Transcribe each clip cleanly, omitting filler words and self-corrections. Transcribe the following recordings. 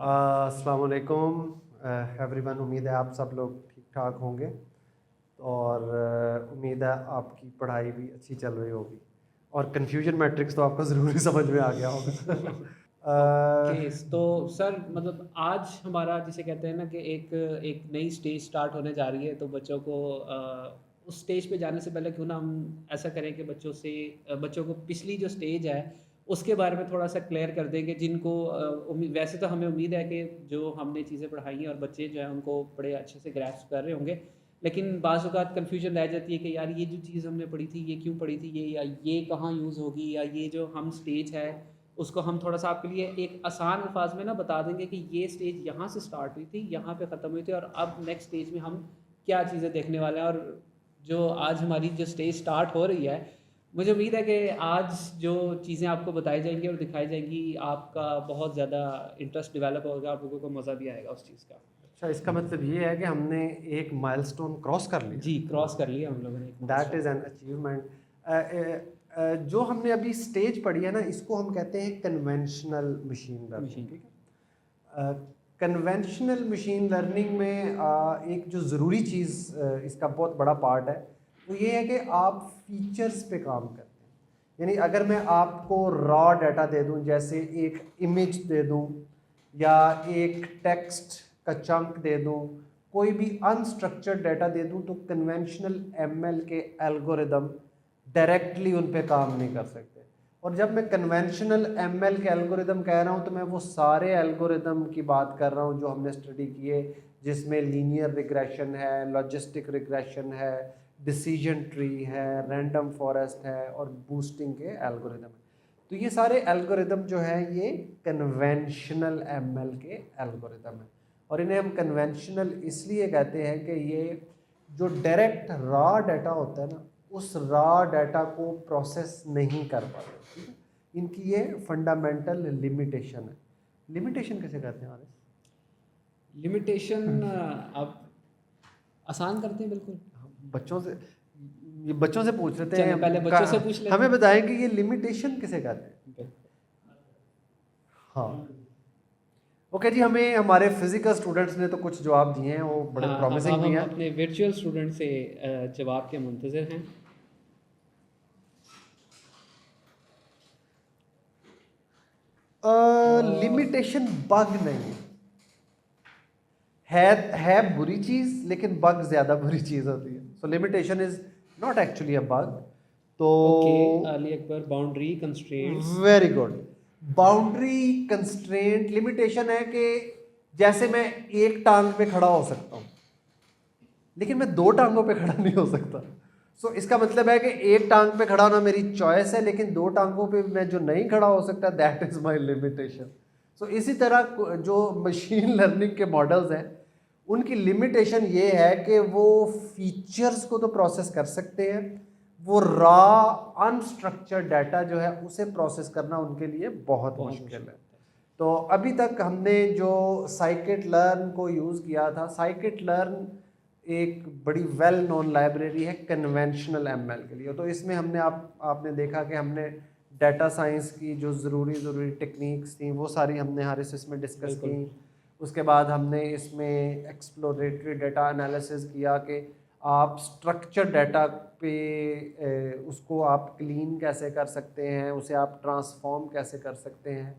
अस्सलाम वालेकुम एवरीवन। उम्मीद है आप सब लोग ठीक ठाक होंगे और उम्मीद है आपकी पढ़ाई भी अच्छी चल रही होगी और कन्फ्यूजन मैट्रिक्स तो आपको ज़रूर ही समझ में आ गया होगा। ओके। अ, तो सर मतलब आज हमारा जिसे कहते हैं ना कि एक एक नई स्टेज स्टार्ट होने जा रही है, तो बच्चों को उस स्टेज पे जाने से पहले क्यों ना हम ऐसा करें कि बच्चों को पिछली जो स्टेज है उसके बारे में थोड़ा सा क्लियर कर देंगे, जिनको वैसे तो हमें उम्मीद है कि जो हमने चीज़ें पढ़ाई हैं और बच्चे जो हैं उनको बड़े अच्छे से ग्रैस्प कर रहे होंगे, लेकिन बाज़ औक़ात कन्फ्यूजन रह जाती है कि यार ये जो चीज़ हमने पढ़ी थी ये क्यों पढ़ी थी, ये या ये कहाँ यूज़ होगी, या ये जो हम स्टेज है उसको हम थोड़ा-सा आपके लिए एक आसान अल्फाज में ना बता देंगे कि ये स्टेज यहाँ से स्टार्ट हुई थी, यहाँ पे ख़त्म हुई थी और अब नेक्स्ट स्टेज में हम क्या चीज़ें देखने वाले हैं। और जो आज हमारी जो स्टेज स्टार्ट हो रही है, मुझे उम्मीद है कि आज जो चीज़ें आपको बताई जाएँगी और दिखाई जाएँगी, आपका बहुत ज़्यादा इंटरेस्ट डेवलप होगा, आप लोगों को मज़ा भी आएगा उस चीज़ का। अच्छा, इसका मतलब ये है कि हमने एक माइलस्टोन क्रॉस कर लिया। जी, क्रॉस कर लिया हम लोगों ने एक that is milestone. An achievement. जो हमने अभी स्टेज पढ़ी है ना, इसको हम कहते हैं कन्वेंशनल मशीन लर्निंग। मशीन। ठीक है। कन्वेंशनल मशीन लर्निंग में एक जो ज़रूरी चीज़ इसका बहुत बड़ा पार्ट है वो ये है कि आप फीचर्स पे काम करते हैं। यानी अगर मैं आपको रॉ डाटा दे दूं, जैसे एक इमेज दे दूं या एक टेक्स्ट का चंक दे दूं, कोई भी अनस्ट्रक्चर्ड डाटा दे दूं, तो कन्वेंशनल एमएल के एल्गोरिदम डायरेक्टली उन पे काम नहीं कर सकते। और जब मैं कन्वेंशनल एमएल के एल्गोरिदम कह रहा हूँ तो मैं वो सारे एल्गोरिदम की बात कर रहा हूँ जो हमने स्टडी किए, जिसमें लीनियर रिग्रेशन है, लॉजिस्टिक रिग्रेशन है, डिसीजन ट्री है, रैंडम फॉरेस्ट है और बूस्टिंग के एल्गोरिदम है। तो ये सारे एल्गोरिदम जो है ये कन्वेंशनल एमएल के एल्गोरिदम है और इन्हें हम कन्वेंशनल इसलिए कहते हैं कि ये जो डायरेक्ट रॉ डाटा होता है ना, उस रॉ डाटा को प्रोसेस नहीं कर पाते। ठीक है, इनकी ये फंडामेंटल लिमिटेशन है। लिमिटेशन कैसे कहते हैं आरिस? लिमिटेशन आप आसान करते हैं बिल्कुल। बच्चों से ये बच्चों से पूछ लेते चलें पहले बच्चों से पूछ लेते हमें हैं। बताएं कि ये लिमिटेशन किसे कहते हैं। हाँ, ओके जी। हमें हमारे फिजिकल स्टूडेंट्स ने तो कुछ जवाब दिए हैं, वो बड़े हाँ, अब प्रॉमिसिंग भी हम हैं। अपने वर्चुअल स्टूडेंट से जवाब के मुंतज़िर हैं। लिमिटेशन बग नहीं है बुरी चीज, लेकिन बग ज्यादा बुरी चीज होती है। So limitation is not actually a bug. तो okay, Ali Akbar boundary constraints. Very good. Boundary constraint limitation है कि जैसे मैं एक टांग पे खड़ा हो सकता हूँ, लेकिन मैं दो टांगों पे खड़ा नहीं हो सकता। सो इसका मतलब है कि एक टांग पे खड़ा होना मेरी चॉइस है, लेकिन दो टांगों पे मैं जो नहीं खड़ा हो सकता, दैट इज माय लिमिटेशन। सो इसी तरह जो मशीन लर्निंग के मॉडल्स हैं, उनकी लिमिटेशन ये है कि वो फीचर्स को तो प्रोसेस कर सकते हैं, वो रॉ अनस्ट्रक्चर्ड डाटा जो है उसे प्रोसेस करना उनके लिए बहुत बहुत मुश्किल मुश्किल है। होता है। तो अभी तक हमने जो साइकिट लर्न को यूज़ किया था, साइकिट लर्न एक बड़ी वेल नोन लाइब्रेरी है कन्वेंशनल एमएल के लिए। तो इसमें हमने आपने देखा कि हमने डाटा साइंस की जो ज़रूरी टेक्निक्स थी वो सारी हमने हारिस इसमें डिस्कस की। बिल्कुल। उसके बाद हमने इसमें एक्सप्लोरेटरी डाटा एनालिसिस किया कि आप स्ट्रक्चर डाटा पे उसको आप क्लीन कैसे कर सकते हैं, उसे आप ट्रांसफॉर्म कैसे कर सकते हैं,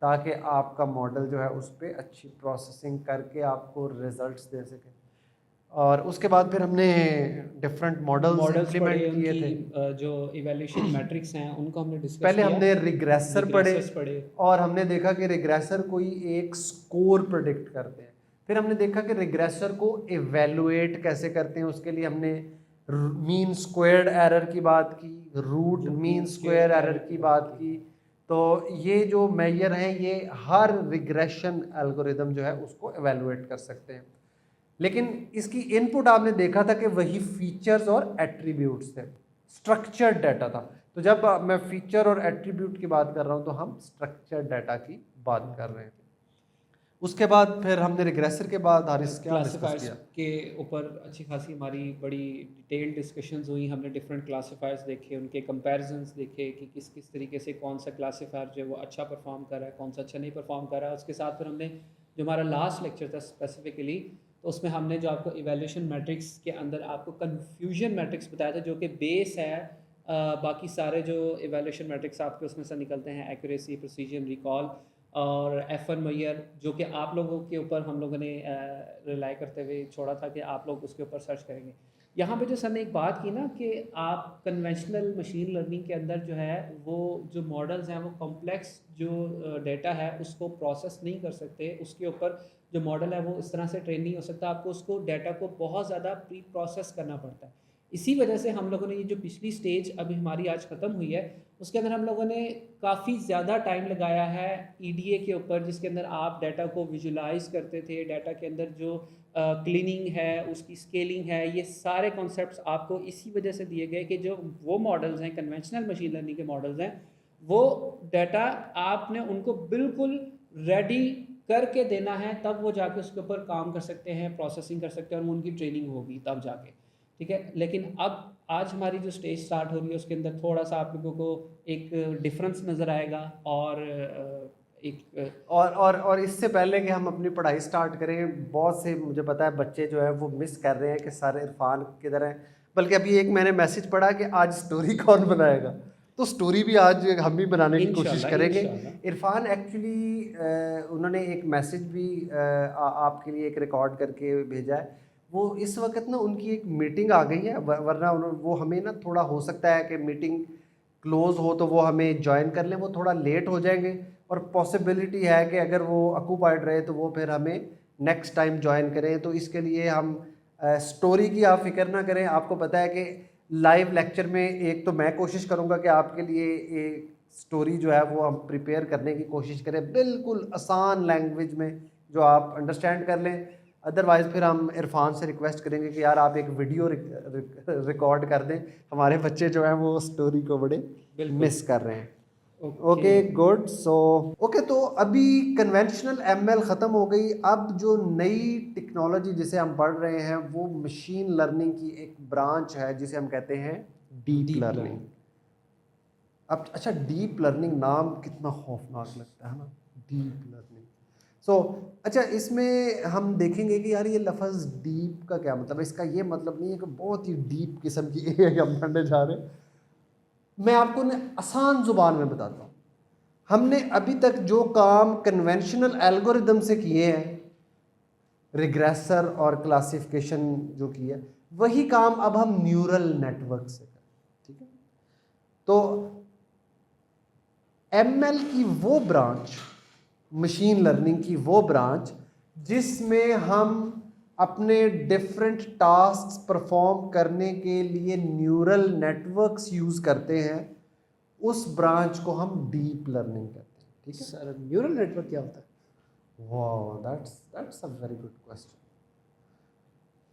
ताकि आपका मॉडल जो है उस पर अच्छी प्रोसेसिंग करके आपको रिजल्ट्स दे सके। और उसके बाद फिर हमने डिफरेंट मॉडल्स मॉडल्स पढ़े, इम्प्लीमेंट किए उनकी थे। जो इवैल्यूएशन मैट्रिक्स हैं उनको हमने डिस्कस पहले किया। हमने रिग्रेसर पढ़े रिग्रेसर्स पढ़े। और हमने देखा कि रिग्रेसर कोई एक स्कोर प्रेडिक्ट करते हैं। फिर हमने देखा कि रिग्रेसर को एवेलुएट कैसे करते हैं, उसके लिए हमने मीन स्क्वायर्ड एरर की बात की, root root mean mean square square error error की की बात बात की। की। तो ये जो मेजर हैं ये हर रिग्रेशन एल्गोरिदम जो है उसको एवेलुएट कर सकते हैं। लेकिन इसकी इनपुट आपने देखा था कि वही फीचर्स और एट्रीब्यूट्स थे, स्ट्रक्चर्ड डाटा था। तो जब मैं फीचर और एट्रीब्यूट की बात कर रहा हूँ तो हम स्ट्रक्चर्ड डाटा की बात कर रहे हैं। उसके बाद फिर हमने रिग्रेसर के बाद हारिस क्या डिस्कस क्लासिफायर्स किया? के ऊपर अच्छी खासी हमारी बड़ी डिटेल्ड डिस्कशंस हुई। हमने डिफरेंट क्लासिफायर्स देखे, उनके कंपैरिजंस देखे कि किस किस तरीके से कौन सा क्लासिफायर जो है वो अच्छा परफॉर्म कर रहा है, कौन सा अच्छा नहीं परफॉर्म कर रहा है। उसके साथ फिर हमने जो हमारा लास्ट लेक्चर था स्पेसिफिकली, तो उसमें हमने जो आपको इवैल्यूएशन मैट्रिक्स के अंदर आपको कन्फ्यूजन मैट्रिक्स बताया था, जो कि बेस है बाकी सारे जो इवैल्यूएशन मैट्रिक्स आपके उसमें से निकलते हैं, एक्यूरेसी, प्रिसीजन, रिकॉल और F1 मैयर, जो कि आप लोगों के ऊपर हम लोगों ने रिलाई करते हुए छोड़ा था कि आप लोग उसके ऊपर सर्च करेंगे। यहाँ पे जो सर ने एक बात की ना कि आप कन्वेंशनल मशीन लर्निंग के अंदर जो है वो जो मॉडल्स हैं वो कॉम्प्लेक्स जो डेटा है उसको प्रोसेस नहीं कर सकते, उसके ऊपर जो मॉडल है वो इस तरह से ट्रेन नहीं हो सकता, आपको उसको डाटा को बहुत ज़्यादा प्री प्रोसेस करना पड़ता है। इसी वजह से हम लोगों ने ये जो पिछली स्टेज अभी हमारी आज ख़त्म हुई है, उसके अंदर हम लोगों ने काफ़ी ज़्यादा टाइम लगाया है ईडीए के ऊपर, जिसके अंदर आप डाटा को विजुलाइज करते थे, डाटा के अंदर जो क्लीनिंग है, उसकी स्केलिंग है, ये सारे कॉन्सेप्ट्स आपको इसी वजह से दिए गए कि जो वो मॉडल्स हैं, कन्वेंशनल मशीन लर्निंग के मॉडल्स हैं, वो डाटा आपने उनको बिल्कुल रेडी करके देना है, तब वो जाके उसके ऊपर काम कर सकते हैं, प्रोसेसिंग कर सकते हैं और उनकी ट्रेनिंग होगी तब जाके, ठीक है। लेकिन अब आज हमारी जो स्टेज स्टार्ट हो रही है उसके अंदर थोड़ा सा आप लोगों को एक डिफरेंस नज़र आएगा और एक और इससे पहले कि हम अपनी पढ़ाई स्टार्ट करें, बहुत से मुझे पता है बच्चे जो है वो मिस कर रहे हैं कि सर इरफान किधर है। बल्कि अभी एक मैंने मैसेज पढ़ा कि आज स्टोरी कौन बनाएगा, तो स्टोरी भी आज हम ही बनाने की कोशिश इंशाल्लाह करेंगे। इंशाल्लाह इरफान एक्चुअली उन्होंने एक मैसेज भी आपके लिए एक रिकॉर्ड करके भेजा है। वो इस वक्त ना उनकी एक मीटिंग आ गई है, वरना वो हमें ना थोड़ा हो सकता है कि मीटिंग क्लोज़ हो तो वो हमें जॉइन कर लें, वो थोड़ा लेट हो जाएंगे और पॉसिबिलिटी है कि अगर वो ऑक्यूपाइड रहे तो वो फिर हमें नेक्स्ट टाइम जॉइन करें। तो इसके लिए हम स्टोरी की आप फिक्र ना करें। आपको पता है कि लाइव लेक्चर में एक तो मैं कोशिश करूंगा कि आपके लिए एक स्टोरी जो है वो हम प्रिपेयर करने की कोशिश करें, बिल्कुल आसान लैंग्वेज में जो आप अंडरस्टैंड कर लें। अदरवाइज़ फिर हम इरफान से रिक्वेस्ट करेंगे कि यार आप एक वीडियो रिकॉर्ड कर दें, हमारे बच्चे जो हैं वो स्टोरी को बड़े बिल्कुल। मिस कर रहे हैं। Okay okay good. So okay, तो अभी कन्वेंशनल एमएल ख़त्म हो गई, अब जो नई टेक्नोलॉजी जिसे हम पढ़ रहे हैं वो मशीन लर्निंग की एक ब्रांच है जिसे हम कहते हैं डीप डीप लर्निंग। लर्निंग। अब अच्छा, डीप लर्निंग नाम कितना खौफनाक लगता है ना, डीप लर्निंग। सो अच्छा, इसमें हम देखेंगे कि यार ये लफ्ज़ डीप का क्या मतलब है। इसका ये मतलब नहीं है कि बहुत ही डीप किस्म की एआई हम पढ़ने जा रहे हैं। मैं आपको ना आसान ज़ुबान में बताता हूँ। हमने अभी तक जो काम कन्वेंशनल एल्गोरिदम से किए हैं, रिग्रेसर और क्लासिफिकेशन जो किया, वही काम अब हम न्यूरल नेटवर्क से करें, ठीक है। तो एमएल की वो ब्रांच, मशीन लर्निंग की वो ब्रांच जिसमें हम अपने डिफरेंट टास्क परफॉर्म करने के लिए न्यूरल नेटवर्क्स यूज़ करते हैं, उस ब्रांच को हम डीप लर्निंग कहते हैं, ठीक है। सर न्यूरल नेटवर्क क्या होता है? वाह, that's a very good question.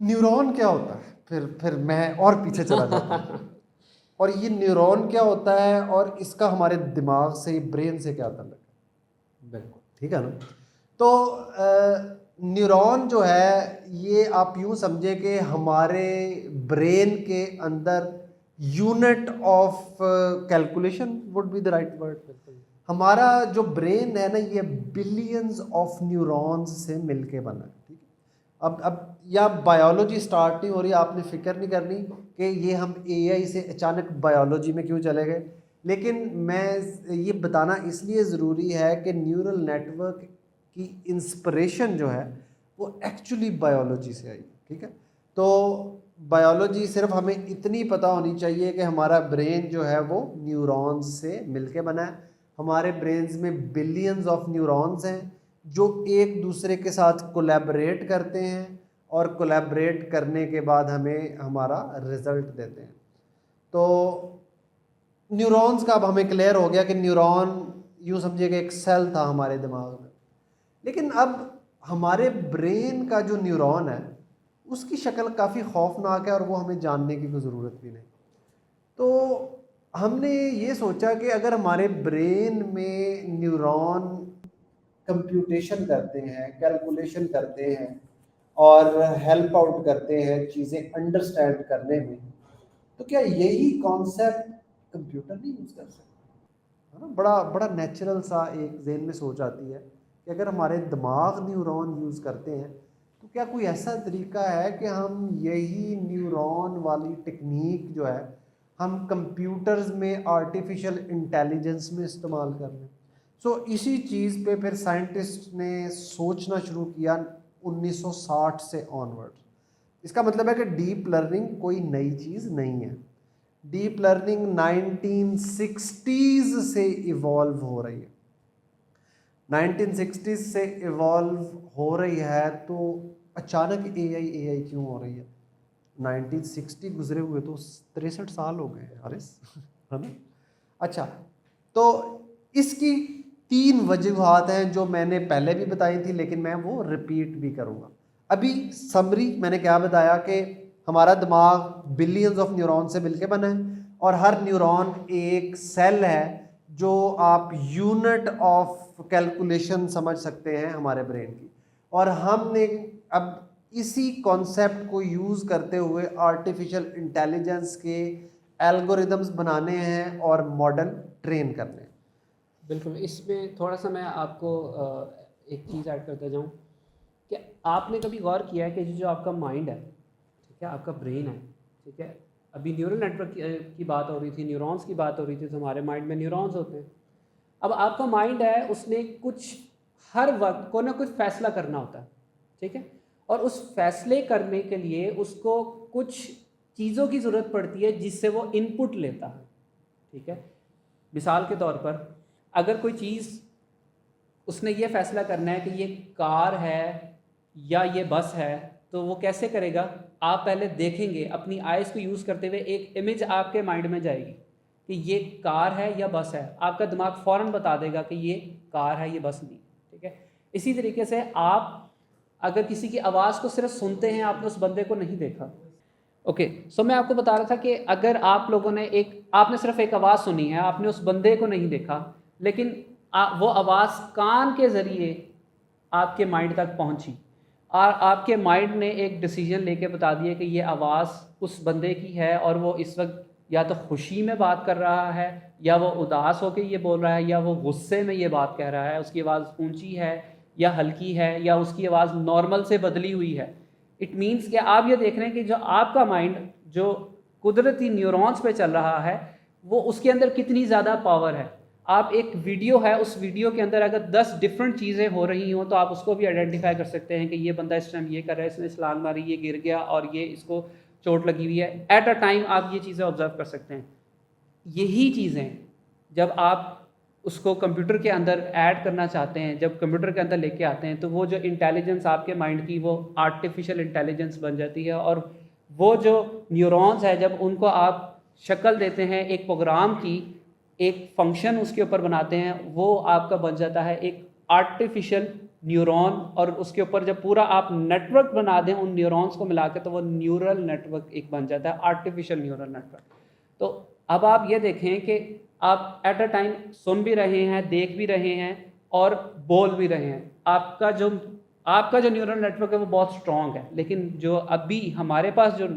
Neuron क्या होता है? फिर मैं और पीछे चला जाता हूँ। और ये न्यूरॉन क्या होता है और इसका हमारे दिमाग से, ब्रेन से क्या ताल्लुक है? बिल्कुल ठीक है ना। तो न्यूरॉन जो है ये आप यूँ समझे कि हमारे ब्रेन के अंदर unit of calculation would be the right word. बिल्कुल। हमारा जो ब्रेन है ना, ये बिलियंस ऑफ न्यूरॉन्स से मिलके बना है, ठीक है। अब या बायोलॉजी स्टार्ट नहीं हो रही, आपने फिक्र नहीं करनी कि ये हम एआई से अचानक बायोलॉजी में क्यों चले गए। लेकिन मैं ये बताना इसलिए ज़रूरी है कि न्यूरल नेटवर्क की इंस्पिरेशन जो है वो एक्चुअली बायोलॉजी से आई, ठीक है। तो बायोलॉजी सिर्फ हमें इतनी पता होनी चाहिए कि हमारा ब्रेन जो है वो न्यूरॉन्स से मिलके बना है। हमारे ब्रेन्स में बिलियंस ऑफ न्यूरॉन्स हैं जो एक दूसरे के साथ कोलैबोरेट करते हैं और कोलैबोरेट करने के बाद हमें हमारा रिजल्ट देते हैं। तो न्यूरॉन्स का अब हमें क्लियर हो गया कि न्यूरॉन यूँ समझिए कि एक सेल था हमारे दिमाग में। लेकिन अब हमारे ब्रेन का जो न्यूरॉन है उसकी शक्ल काफ़ी खौफनाक है और वो हमें जानने की कोई ज़रूरत भी नहीं। तो हमने ये सोचा कि अगर हमारे ब्रेन में न्यूरॉन कंप्यूटेशन करते हैं, कैलकुलेशन करते हैं और हेल्प आउट करते हैं चीज़ें अंडरस्टैंड करने में, तो क्या यही कॉन्सेप्ट कंप्यूटर नहीं यूज़ कर सकता? है ना, बड़ा बड़ा नेचुरल सा एक जेहन में सोच आती है कि अगर हमारे दिमाग न्यूरॉन यूज़ करते हैं तो क्या कोई ऐसा तरीका है कि हम यही न्यूरॉन वाली टेक्निक जो है हम कंप्यूटर्स में आर्टिफिशियल इंटेलिजेंस में इस्तेमाल कर लें। सो इसी चीज़ पे फिर साइंटिस्ट ने सोचना शुरू किया 1960 से ऑनवर्ड। इसका मतलब है कि डीप लर्निंग कोई नई चीज़ नहीं है। डीप लर्निंग 1960s से इवॉल्व हो रही है। 1960s से इवॉल्व हो रही है तो अचानक एआई क्यों हो रही है? 1960 गुजरे हुए तो 63 साल हो गए हारिस, है ना? अच्छा, तो इसकी 3 वजूहात हैं जो मैंने पहले भी बताई थी, लेकिन मैं वो रिपीट भी करूँगा। अभी समरी मैंने क्या बताया कि हमारा दिमाग बिलियंस ऑफ न्यूरॉन से मिलके बना है और हर न्यूरॉन एक सेल है जो आप यूनिट ऑफ कैलकुलेशन समझ सकते हैं हमारे ब्रेन की। और हमने अब इसी कॉन्सेप्ट को यूज़ करते हुए आर्टिफिशियल इंटेलिजेंस के एल्गोरिदम्स बनाने हैं और मॉडल ट्रेन करने हैं। बिल्कुल, इसमें थोड़ा सा मैं आपको एक चीज़ ऐड करता जाऊँ कि आपने कभी गौर किया है कि जो आपका माइंड है, ठीक है, आपका ब्रेन है, ठीक है, अभी न्यूरल नेटवर्क की बात हो रही थी, न्यूरॉन्स की बात हो रही थी, तो हमारे माइंड में न्यूरॉन्स होते हैं। अब आपका माइंड है, उसने कुछ हर वक्त को ना कुछ फैसला करना होता है, ठीक है, और उस फैसले करने के लिए उसको कुछ चीज़ों की ज़रूरत पड़ती है जिससे वो इनपुट लेता है, ठीक है। मिसाल के तौर पर अगर कोई चीज़ उसने ये फैसला करना है कि ये कार है या ये बस है, तो वो कैसे करेगा? आप पहले देखेंगे, अपनी आइज़ को यूज़ करते हुए एक इमेज आपके माइंड में जाएगी कि ये कार है या बस है। आपका दिमाग फ़ौरन बता देगा कि ये कार है, ये बस नहीं, ठीक है। इसी तरीके से आप अगर किसी की आवाज़ को सिर्फ सुनते हैं, आपने उस बंदे को नहीं देखा। ओके, सो मैं आपको बता रहा था कि अगर आप लोगों ने आपने सिर्फ एक आवाज़ सुनी है, आपने उस बंदे को नहीं देखा, लेकिन वो आवाज़ कान के ज़रिए आपके माइंड तक पहुंची और आपके माइंड ने एक डिसीजन लेके बता दिया कि ये आवाज़ उस बंदे की है और वो इस वक्त या तो खुशी में बात कर रहा है या वो उदास होकर ये बोल रहा है या वो गुस्से में ये बात कह रहा है, उसकी आवाज़ ऊंची है या हल्की है या उसकी आवाज़ नॉर्मल से बदली हुई है। इट मीन्स कि आप ये देख रहे हैं कि जो आपका माइंड जो कुदरती न्यूरॉन्स पे चल रहा है, वो उसके अंदर कितनी ज़्यादा पावर है। आप एक वीडियो है, उस वीडियो के अंदर अगर 10 डिफरेंट चीज़ें हो रही हों तो आप उसको भी आइडेंटिफाई कर सकते हैं कि ये बंदा इस टाइम ये कर रहा है, इसने छलांग मारी, ये गिर गया और ये इसको चोट लगी हुई है। एट अ टाइम आप ये चीज़ें ऑब्जर्व कर सकते हैं। यही चीज़ें जब आप उसको कंप्यूटर के अंदर ऐड करना चाहते हैं, जब कंप्यूटर के अंदर लेके आते हैं, तो वो जो इंटेलिजेंस आपके माइंड की वो आर्टिफिशियल इंटेलिजेंस बन जाती है और वो जो न्यूरॉन्स है जब उनको आप शक्ल देते हैं एक प्रोग्राम की, एक फंक्शन उसके ऊपर बनाते हैं, वो आपका बन जाता है एक आर्टिफिशियल न्यूरॉन। और उसके ऊपर जब पूरा आप नेटवर्क बना दें उन न्यूरॉन्स को मिला के, तो वो न्यूरल नेटवर्क एक बन जाता है, आर्टिफिशियल न्यूरल नेटवर्क। तो अब आप ये देखें कि आप एट अ टाइम सुन भी रहे हैं, देख भी रहे हैं और बोल भी रहे हैं। आपका जो न्यूरल नेटवर्क है वो बहुत स्ट्रॉन्ग है, लेकिन जो अभी हमारे पास जो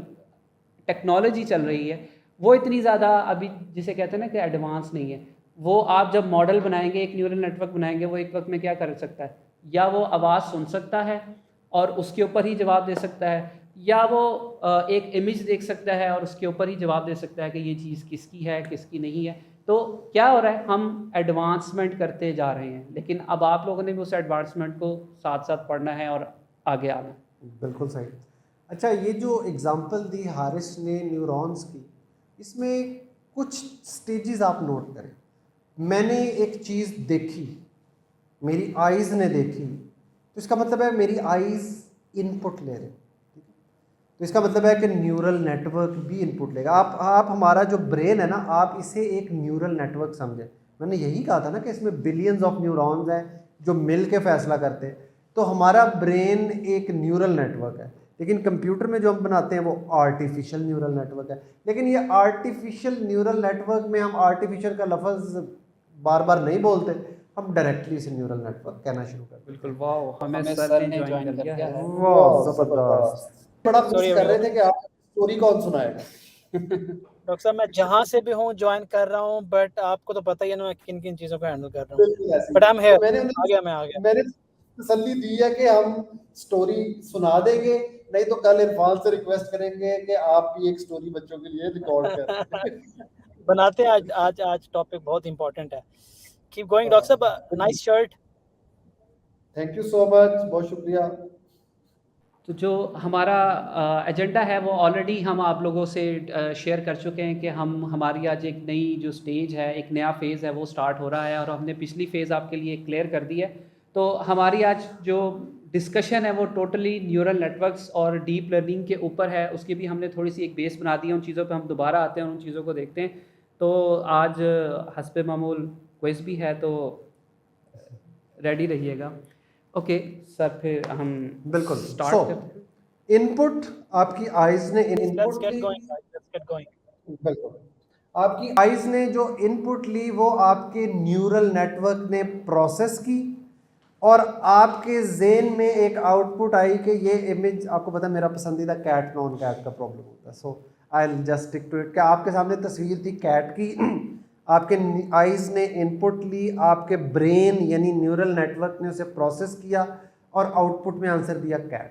टेक्नोलॉजी चल रही है वो इतनी ज़्यादा अभी जिसे कहते हैं ना कि एडवांस नहीं है। वो आप जब मॉडल बनाएंगे, एक न्यूरल नेटवर्क बनाएंगे, वो एक वक्त में क्या कर सकता है, या वो आवाज़ सुन सकता है और उसके ऊपर ही जवाब दे सकता है, या वो एक इमेज देख सकता है और उसके ऊपर ही जवाब दे सकता है कि ये चीज़ किसकी है, किसकी नहीं है। तो क्या हो रहा है, हम एडवांसमेंट करते जा रहे हैं, लेकिन अब आप लोगों ने भी उस एडवांसमेंट को साथ साथ पढ़ना है और आगे आना है। बिल्कुल सही। अच्छा, ये जो एग्ज़ाम्पल दी हारिस ने न्यूरॉन्स की, इसमें कुछ स्टेजेस आप नोट करें। मैंने एक चीज़ देखी, मेरी आइज़ ने देखी, तो इसका मतलब है मेरी आइज़ इनपुट ले रही, ठीक है। तो इसका मतलब है कि न्यूरल नेटवर्क भी इनपुट लेगा। आप हमारा जो ब्रेन है ना, आप इसे एक न्यूरल नेटवर्क समझें। मैंने यही कहा था ना कि इसमें बिलियंस ऑफ न्यूरॉन्स हैं जो मिल के फैसला करते हैं। तो हमारा ब्रेन एक न्यूरल नेटवर्क है, लेकिन कंप्यूटर में जो हम बनाते हैं वो आर्टिफिशियल न्यूरल नेटवर्क है। लेकिन ये आर्टिफिशियल न्यूरल नेटवर्क में हम आर्टिफिशियल का लफ्ज़ बार बार नहीं बोलते, हम डायरेक्टली इसे न्यूरल नेटवर्क कहना शुरू करते हैं। बिल्कुल, वाह, हमें सर ने ज्वाइन कर लिया है। वाह, ज़बरदस्त। बड़ा मिस कर रहे थे कि आप स्टोरी कौन सुनाएगा। डॉक्टर साहब मैं जहाँ से भी हूँ ज्वाइन कर रहा हूँ, बट आपको तो पता ही है ना मैं किन किन चीज़ों को हैंडल कर रहा हूँ। बिल्कुल ऐसे but I he. Am here, तो मैंने मैं आ गया। मैंने तसल्ली दी है कि हम स्टोरी सुना देंगे, नहीं तो कल इरफान से रिक्वेस्ट करेंगे कि आप भी एक स्टोरी बच्चों के लिए रिकॉर्ड करें। बनाते हैं आज टॉपिक बहुत इंपॉर्टेंट है। कीप गोइंग डॉक्टर साहब, nice shirt. Thank you so much, बहुत शुक्रिया। तो जो हमारा एजेंडा है वो ऑलरेडी हम आप लोगों से शेयर कर चुके हैं कि हमारी आज एक नई जो स्टेज है, एक नया फ़ेज़ है वो स्टार्ट हो रहा है, और हमने पिछली फ़ेज़ आपके लिए क्लियर कर दी है। तो हमारी आज जो डिस्कशन है वो टोटली न्यूरल नेटवर्क्स और डीप लर्निंग के ऊपर है। उसकी भी हमने थोड़ी सी एक बेस बना दी है, उन चीज़ों पे हम दोबारा आते हैं, उन चीज़ों को देखते हैं। तो आज हस्बे मामूल क्विज़ भी है, तो रेडी रहिएगा। ओके सर, फिर हम बिल्कुल। स्टार्ट So, करते हैं। इनपुट आपकी आइज ने लेट्स इनपुट गेट ली। Going, let's get going. बिल्कुल, आपकी आइज ने जो इनपुट ली वो आपके न्यूरल नेटवर्क ने प्रोसेस की, और आपके जेन में एक आउटपुट आई कि ये इमेज, आपको पता है मेरा पसंदीदा कैट नॉन कैट का प्रॉब्लम होता है, so I will just stick to it. क्या आपके सामने तस्वीर थी कैट की, आपके आइज ने इनपुट ली, आपके ब्रेन यानी न्यूरल नेटवर्क ने उसे प्रोसेस किया और आउटपुट में आंसर दिया कैट।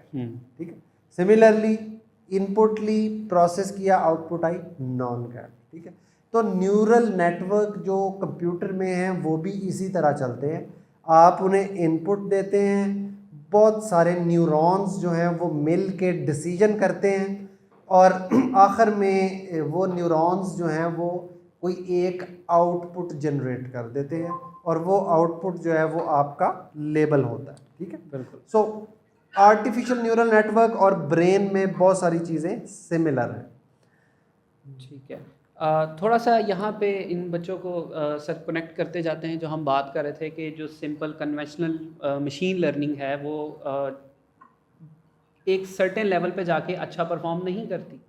ठीक है। सिमिलरली इनपुट ली, प्रोसेस किया, आउटपुट आई नॉन कैट। ठीक है। तो न्यूरल नेटवर्क जो कंप्यूटर में हैं वो भी इसी तरह चलते हैं। आप उन्हें इनपुट देते हैं, बहुत सारे न्यूरॉन्स जो हैं वो मिल के डिसीजन करते हैं, और आखिर में वो न्यूरॉन्स जो हैं वो कोई एक आउटपुट जनरेट कर देते हैं, और वो आउटपुट जो है वो आपका लेबल होता है। ठीक है। बिल्कुल। सो आर्टिफिशियल न्यूरल नेटवर्क और ब्रेन में बहुत सारी चीज़ें सिमिलर हैं। ठीक है। थोड़ा सा यहाँ पे इन बच्चों को सर कनेक्ट करते जाते हैं। जो हम बात कर रहे थे कि जो सिंपल कन्वेंशनल मशीन लर्निंग है वो एक सर्टेन लेवल पे जाके अच्छा परफॉर्म नहीं करती।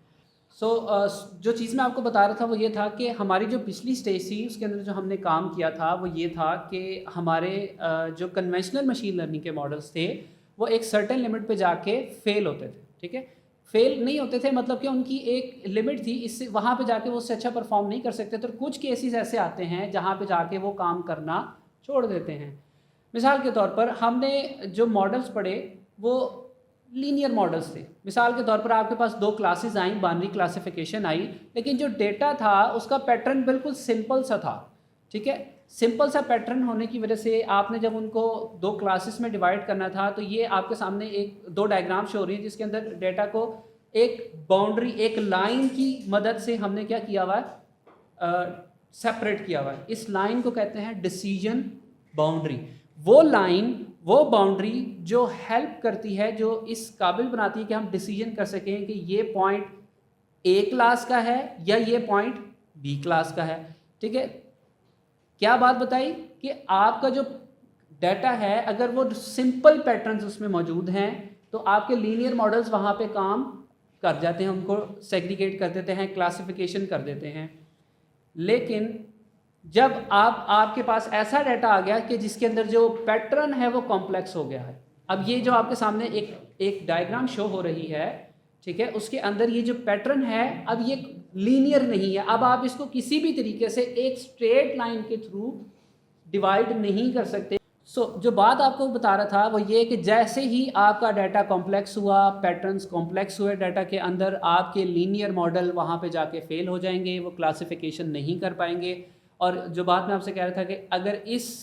सो जो चीज़ मैं आपको बता रहा था वो ये था कि हमारी जो पिछली स्टेज थी उसके अंदर जो हमने काम किया था वो ये था कि हमारे जो कन्वेंशनल मशीन लर्निंग के मॉडल्स थे वो एक सर्टेन लिमिट पे जाके फेल होते थे। ठीक है। फेल नहीं होते थे मतलब कि उनकी एक लिमिट थी, इससे वहाँ पे जाके वो उससे अच्छा परफॉर्म नहीं कर सकते। तो कुछ केसेस ऐसे आते हैं जहाँ पे जाके वो काम करना छोड़ देते हैं। मिसाल के तौर पर हमने जो मॉडल्स पढ़े वो लीनियर मॉडल्स थे। मिसाल के तौर पर आपके पास दो क्लासेस आई, बाइनरी क्लासिफिकेशन आई, लेकिन जो डेटा था उसका पैटर्न बिल्कुल सिंपल सा था। ठीक है। सिंपल सा पैटर्न होने की वजह से आपने जब उनको दो क्लासेस में डिवाइड करना था तो ये आपके सामने एक दो डायग्राम शो हो रही है जिसके अंदर डेटा को एक बाउंड्री, एक लाइन की मदद से हमने क्या किया हुआ है, सेपरेट किया हुआ है। इस लाइन को कहते हैं डिसीजन बाउंड्री। वो लाइन, वो बाउंड्री जो हेल्प करती है, जो इस काबिल बनाती है कि हम डिसीजन कर सकें कि ये पॉइंट ए क्लास का है या ये पॉइंट बी क्लास का है। ठीक है। क्या बात बताई कि आपका जो डाटा है अगर वो सिंपल पैटर्न्स उसमें मौजूद हैं तो आपके लीनियर मॉडल्स वहाँ पे काम कर जाते हैं, उनको सेग्रीगेट कर देते हैं, क्लासिफिकेशन कर देते हैं। लेकिन जब आपके पास ऐसा डाटा आ गया कि जिसके अंदर जो पैटर्न है वो कॉम्प्लेक्स हो गया है। अब ये जो आपके सामने एक डायग्राम शो हो रही है, ठीक है, उसके अंदर ये जो पैटर्न है अब ये लीनियर नहीं है। अब आप इसको किसी भी तरीके से एक स्ट्रेट लाइन के थ्रू डिवाइड नहीं कर सकते। जो बात आपको बता रहा था वो ये कि जैसे ही आपका डाटा कॉम्प्लेक्स हुआ, पैटर्न्स कॉम्प्लेक्स हुए डाटा के अंदर, आपके लीनियर मॉडल वहाँ पे जाके फेल हो जाएंगे, वो क्लासिफिकेशन नहीं कर पाएंगे। और जो बात मैं आपसे कह रहा था कि अगर इस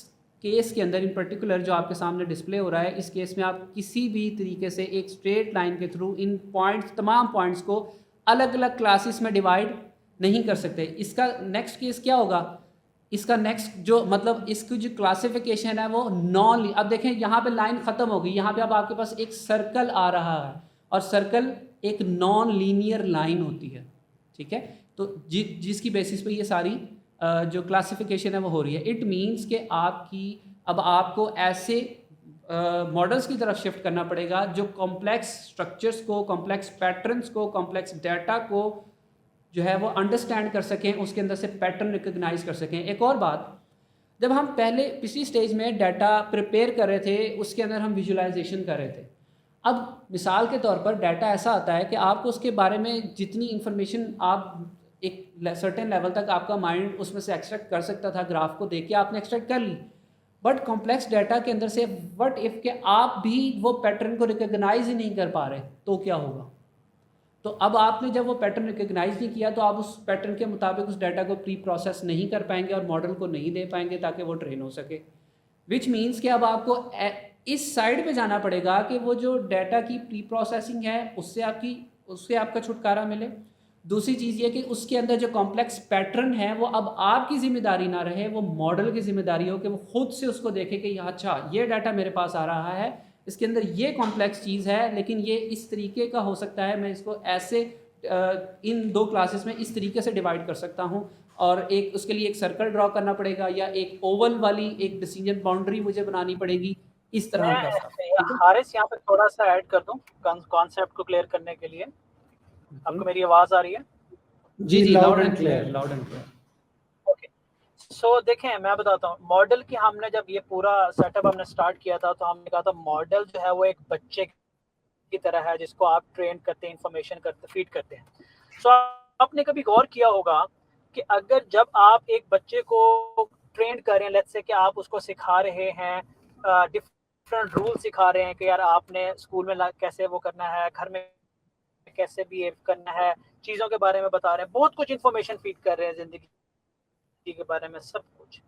केस के अंदर इन पर्टिकुलर जो आपके सामने डिस्प्ले हो रहा है, इस केस में आप किसी भी तरीके से एक स्ट्रेट लाइन के थ्रू इन पॉइंट्स, तमाम पॉइंट्स को अलग अलग क्लासेस में डिवाइड नहीं कर सकते। इसका नेक्स्ट केस क्या होगा, इसका नेक्स्ट जो मतलब इसकी जो क्लासिफिकेशन है वो नॉन, अब देखें यहाँ पे लाइन ख़त्म हो गई, यहाँ पे अब आपके पास एक सर्कल आ रहा है और सर्कल एक नॉन लीनियर लाइन होती है। ठीक है। तो जिसकी बेसिस पे ये सारी जो क्लासिफिकेशन है वो हो रही है। इट मीन्स कि अब आपको ऐसे मॉडल्स की तरफ शिफ्ट करना पड़ेगा जो कॉम्प्लेक्स स्ट्रक्चर्स को, कॉम्प्लेक्स पैटर्न्स को, कॉम्प्लेक्स डाटा को जो है वो अंडरस्टैंड कर सकें, उसके अंदर से पैटर्न रिकग्नाइज कर सकें। एक और बात, जब हम पहले पिछली स्टेज में डाटा प्रिपेयर कर रहे थे उसके अंदर हम विजुलाइजेशन कर रहे थे। अब मिसाल के तौर पर डाटा ऐसा आता है कि आपको उसके बारे में जितनी इन्फॉर्मेशन आप एक सर्टेन लेवल तक आपका माइंड उसमें से एक्सट्रैक्ट कर सकता था, ग्राफ को देख के आपने एक्सट्रैक्ट कर ली। बट कॉम्प्लेक्स डाटा के अंदर से व्हाट इफ़ के आप भी वो पैटर्न को रिकॉग्नाइज ही नहीं कर पा रहे, तो क्या होगा? तो अब आपने जब वो पैटर्न रिकॉग्नाइज नहीं किया तो आप उस पैटर्न के मुताबिक उस डाटा को प्री प्रोसेस नहीं कर पाएंगे और मॉडल को नहीं दे पाएंगे ताकि वो ट्रेन हो सके। विच मीन्स कि अब आपको इस साइड पे जाना पड़ेगा कि वो जो डाटा की प्री प्रोसेसिंग है उससे आपका छुटकारा मिले। दूसरी चीज़ ये कि उसके अंदर जो कॉम्प्लेक्स पैटर्न है वो अब आपकी ज़िम्मेदारी ना रहे, वो मॉडल की ज़िम्मेदारी हो कि वो खुद से उसको देखे कि अच्छा ये डाटा मेरे पास आ रहा है, इसके अंदर ये कॉम्प्लेक्स चीज़ है लेकिन ये इस तरीके का हो सकता है, मैं इसको ऐसे इन दो क्लासेस में इस तरीके से डिवाइड कर सकता हूँ। और एक उसके लिए एक सर्कल ड्रॉ करना पड़ेगा या एक ओवल वाली एक डिसीजन बाउंड्री मुझे बनानी पड़ेगी, इस तरह का सब। मैं हारिस यहाँ पे थोड़ा सा ऐड कर दूं कॉन्सेप्ट को क्लियर करने के लिए। आपको मेरी आवाज आ रही है? जी जी, loud and clear, loud and clear. Okay, so देखें मैं बताता हूँ मॉडल की हमने जब ये पूरा सेटअप हमने स्टार्ट किया था तो हमने कहा था मॉडल जो है वो एक बच्चे की तरह है जिसको आप ट्रेन करते हैं, इंफॉर्मेशन करते, फीड करते हैं। सो आपने कभी गौर किया होगा कि अगर जब आप एक बच्चे को ट्रेन करें, लेट्स से कि आप उसको सिखा रहे हैं डिफरेंट रूल सिखा रहे हैं कि यार आपने स्कूल में कैसे वो करना है, घर में कैसे बिहेव करना है, चीज़ों के बारे में बता रहे हैं, बहुत कुछ इन्फॉर्मेशन फीड कर रहे हैं ज़िंदगी के बारे में, सब कुछ।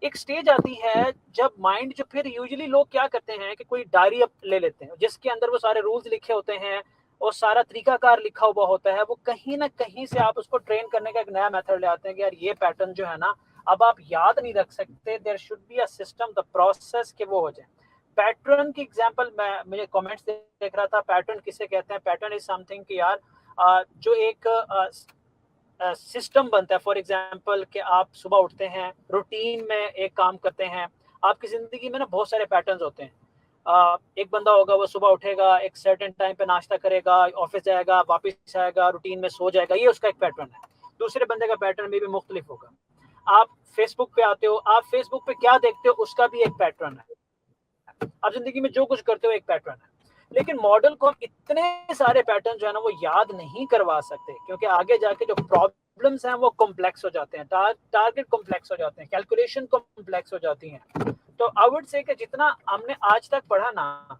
एक स्टेज आती है जब माइंड जो फिर यूजुअली लोग क्या करते हैं कि कोई डायरी ले लेते हैं जिसके अंदर वो सारे रूल्स लिखे होते हैं और सारा तरीकाकार लिखा हुआ होता है। वो कहीं ना कहीं से आप उसको ट्रेन करने का एक नया मेथड ले आते हैं कि यार ये पैटर्न जो है ना अब आप याद नहीं रख सकते, there should be a system, the process के वो हो जाए। पैटर्न की एग्जांपल मैं मुझे कमेंट्स देख रहा था, पैटर्न किसे कहते हैं? पैटर्न इज समथिंग कि यार जो एक सिस्टम बनता है। फॉर एग्जांपल कि आप सुबह उठते हैं, रूटीन में एक काम करते हैं, आपकी ज़िंदगी में ना बहुत सारे पैटर्न्स होते हैं। एक बंदा होगा वो सुबह उठेगा, एक सर्टेन टाइम पे नाश्ता करेगा, ऑफिस जाएगा, वापस आएगा, रूटीन में सो जाएगा, ये उसका एक पैटर्न है। दूसरे बंदे का पैटर्न में भी मुख्तलिफ होगा। आप फेसबुक पे आते हो, आप फेसबुक पे क्या देखते हो उसका भी एक पैटर्न है। आप जिंदगी में जो कुछ करते हो एक पैटर्न है। लेकिन मॉडल को हम इतने सारे पैटर्न जो है ना वो याद नहीं करवा सकते क्योंकि आगे जाके जो प्रॉब्लम्स हैं वो कॉम्प्लेक्स हो जाते हैं, टारगेट कॉम्प्लेक्स हो जाते हैं, कैलकुलेशन कॉम्प्लेक्स हो जाती हैं। तो आई वुड से कि जितना हमने आज तक पढ़ा ना,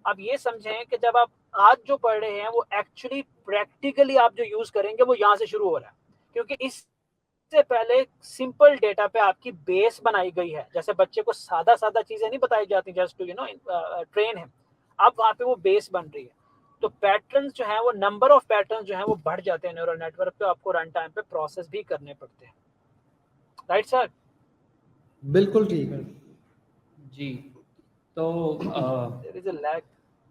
अब ये समझें कि जब आप आज जो पढ़ रहे हैं वो एक्चुअली प्रैक्टिकली आप जो यूज करेंगे वो यहाँ से शुरू हो रहा है। क्योंकि इससे पहले सिंपल डेटा पे आपकी बेस बनाई गई है। जैसे बच्चे को सादा सादा चीजें नहीं बताई जाती जस्ट टू ट्रेन है, अब वहाँ पे वो बेस बन रही है। तो पैटर्न्स जो है वो नंबर ऑफ पैटर्न्स जो है वो बढ़ जाते हैं न्यूरल नेटवर्क पे, आपको रन टाइम पे प्रोसेस भी करने पड़ते हैं। Right sir? बिल्कुल ठीक है जी। तो देयर इज अ लैग।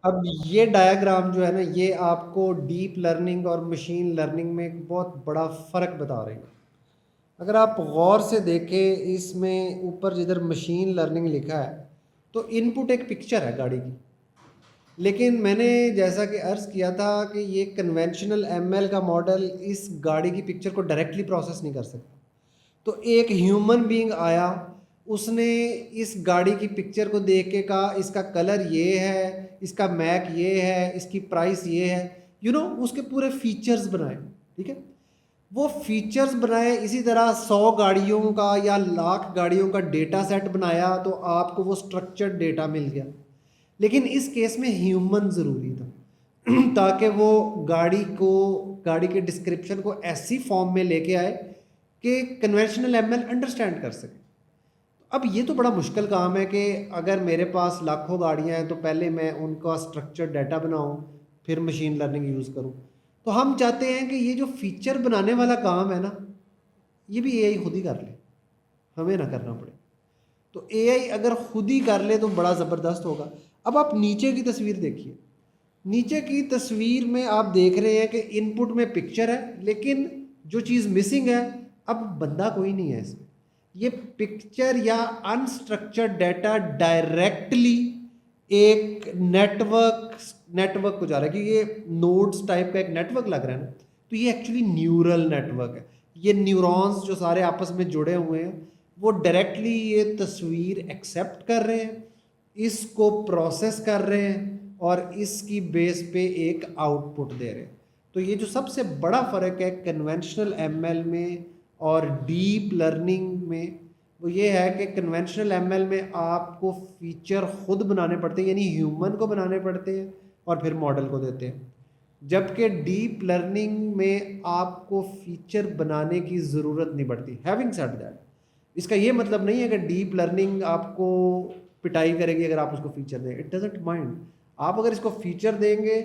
अब ये डायग्राम जो है ना ये आपको डीप लर्निंग और मशीन लर्निंग में एक बहुत बड़ा फ़र्क बता रही है। अगर आप गौर से देखें इसमें ऊपर जिधर मशीन लर्निंग लिखा है तो इनपुट एक पिक्चर है गाड़ी की, लेकिन मैंने जैसा कि अर्ज़ किया था कि ये कन्वेंशनल एमएल का मॉडल इस गाड़ी की पिक्चर को डायरेक्टली प्रोसेस नहीं कर सकता। तो एक ह्यूमन बीइंग आया, उसने इस गाड़ी की पिक्चर को देख के कहा इसका कलर ये है, इसका मैक ये है, इसकी प्राइस ये है, उसके पूरे फीचर्स बनाए। ठीक है, वो फीचर्स बनाए, इसी तरह 100 गाड़ियों का या लाख गाड़ियों का डेटा सेट बनाया तो आपको वो स्ट्रक्चर्ड डेटा मिल गया। लेकिन इस केस में ह्यूमन ज़रूरी था ताकि वो गाड़ी के डिस्क्रिप्शन को ऐसी फॉर्म में लेके आए कि कन्वेंशनल एमएल अंडरस्टैंड कर सके। अब ये तो बड़ा मुश्किल काम है कि अगर मेरे पास लाखों गाड़ियाँ हैं तो पहले मैं उनका स्ट्रक्चर्ड डाटा बनाऊँ फिर मशीन लर्निंग यूज़ करूँ। तो हम चाहते हैं कि ये जो फीचर बनाने वाला काम है ना ये भी एआई खुद ही कर ले, हमें ना करना पड़े। तो एआई अगर खुद ही कर ले तो बड़ा ज़बरदस्त होगा। अब आप नीचे की तस्वीर देखिए, नीचे की तस्वीर में आप देख रहे हैं कि इनपुट में पिक्चर है लेकिन जो चीज़ मिसिंग है अब बंदा कोई नहीं है इसमें। ये पिक्चर या अनस्ट्रक्चर्ड डाटा डायरेक्टली एक नेटवर्क को जा रहा है कि ये नोड्स टाइप का एक नेटवर्क लग रहा है ना, तो ये एक्चुअली न्यूरल नेटवर्क है। ये न्यूरॉन्स जो सारे आपस में जुड़े हुए हैं वो डायरेक्टली ये तस्वीर एक्सेप्ट कर रहे हैं, इसको प्रोसेस कर रहे हैं और इसकी बेस पे एक आउटपुट दे रहे हैं। तो ये जो सबसे बड़ा फ़र्क है कन्वेंशनल एमएल में और डीप लर्निंग में, वो ये है कि कन्वेंशनल एमएल में आपको फीचर खुद बनाने पड़ते हैं, यानी ह्यूमन को बनाने पड़ते हैं और फिर मॉडल को देते हैं। जबकि डीप लर्निंग में आपको फीचर बनाने की ज़रूरत नहीं पड़ती। हैविंग सेड दैट, इसका ये मतलब नहीं है कि डीप लर्निंग आपको पिटाई करेगी अगर आप उसको फीचर दें, इट डजंट माइंड। आप अगर इसको फीचर देंगे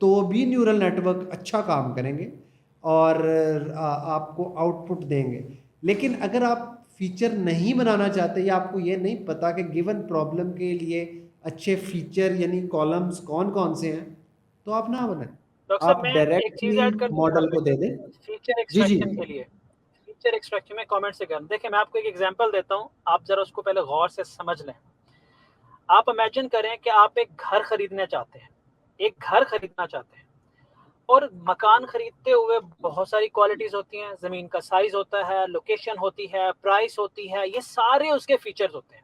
तो भी न्यूरल नेटवर्क अच्छा काम करेंगे और आपको आउटपुट देंगे। लेकिन अगर आप फीचर नहीं बनाना चाहते या आपको ये नहीं पता कि गिवन प्रॉब्लम के लिए अच्छे फीचर यानी कॉलम्स कौन कौन से हैं, तो आप ना बनाएं, डॉक्टर साहब आप मैं एक चीज डायरेक्टली ऐड कर दूं मॉडल को दे दें। फीचर जी जी एक्सट्रैक्शन के लिए। फीचर एक्सट्रैक्शन में कमेंट से कर देखिए, मैं आपको एक एग्जांपल देता हूं, आप जरा उसको पहले गौर से समझ लें। आप इमेजिन करें कि आप एक घर खरीदना चाहते हैं, एक घर खरीदना चाहते हैं, और मकान खरीदते हुए बहुत सारी क्वालिटीज होती हैं, जमीन का साइज होता है, लोकेशन होती है, प्राइस होती है, ये सारे उसके फीचर्स होते हैं।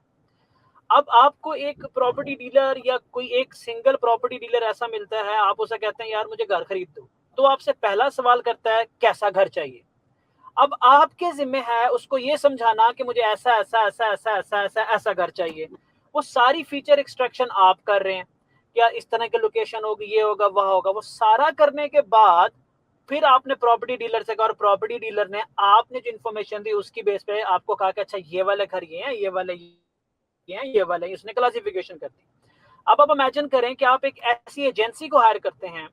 अब आपको एक प्रॉपर्टी डीलर या कोई एक सिंगल प्रॉपर्टी डीलर ऐसा मिलता है, आप उसे कहते हैं यार मुझे घर खरीद दो, तो आपसे पहला सवाल करता है कैसा घर चाहिए। अब आपके जिम्मे है उसको ये समझाना कि मुझे ऐसा ऐसा ऐसा ऐसा ऐसा ऐसा ऐसा घर चाहिए। वो सारी फीचर एक्सट्रैक्शन आप कर रहे हैं, क्या इस तरह की लोकेशन होगी, ये होगा वह होगा, वो सारा करने के बाद फिर आपने प्रॉपर्टी डीलर से कहा और प्रॉपर्टी डीलर ने आपने जो इन्फॉर्मेशन दी उसकी बेस पे आपको कहा कि अच्छा ये वाले घर ये हैं, ये वाले ये हैं, ये वाले, उसने क्लासिफिकेशन कर दी। अब आप इमेजिन करें कि आप एक ऐसी एजेंसी को हायर करते हैं,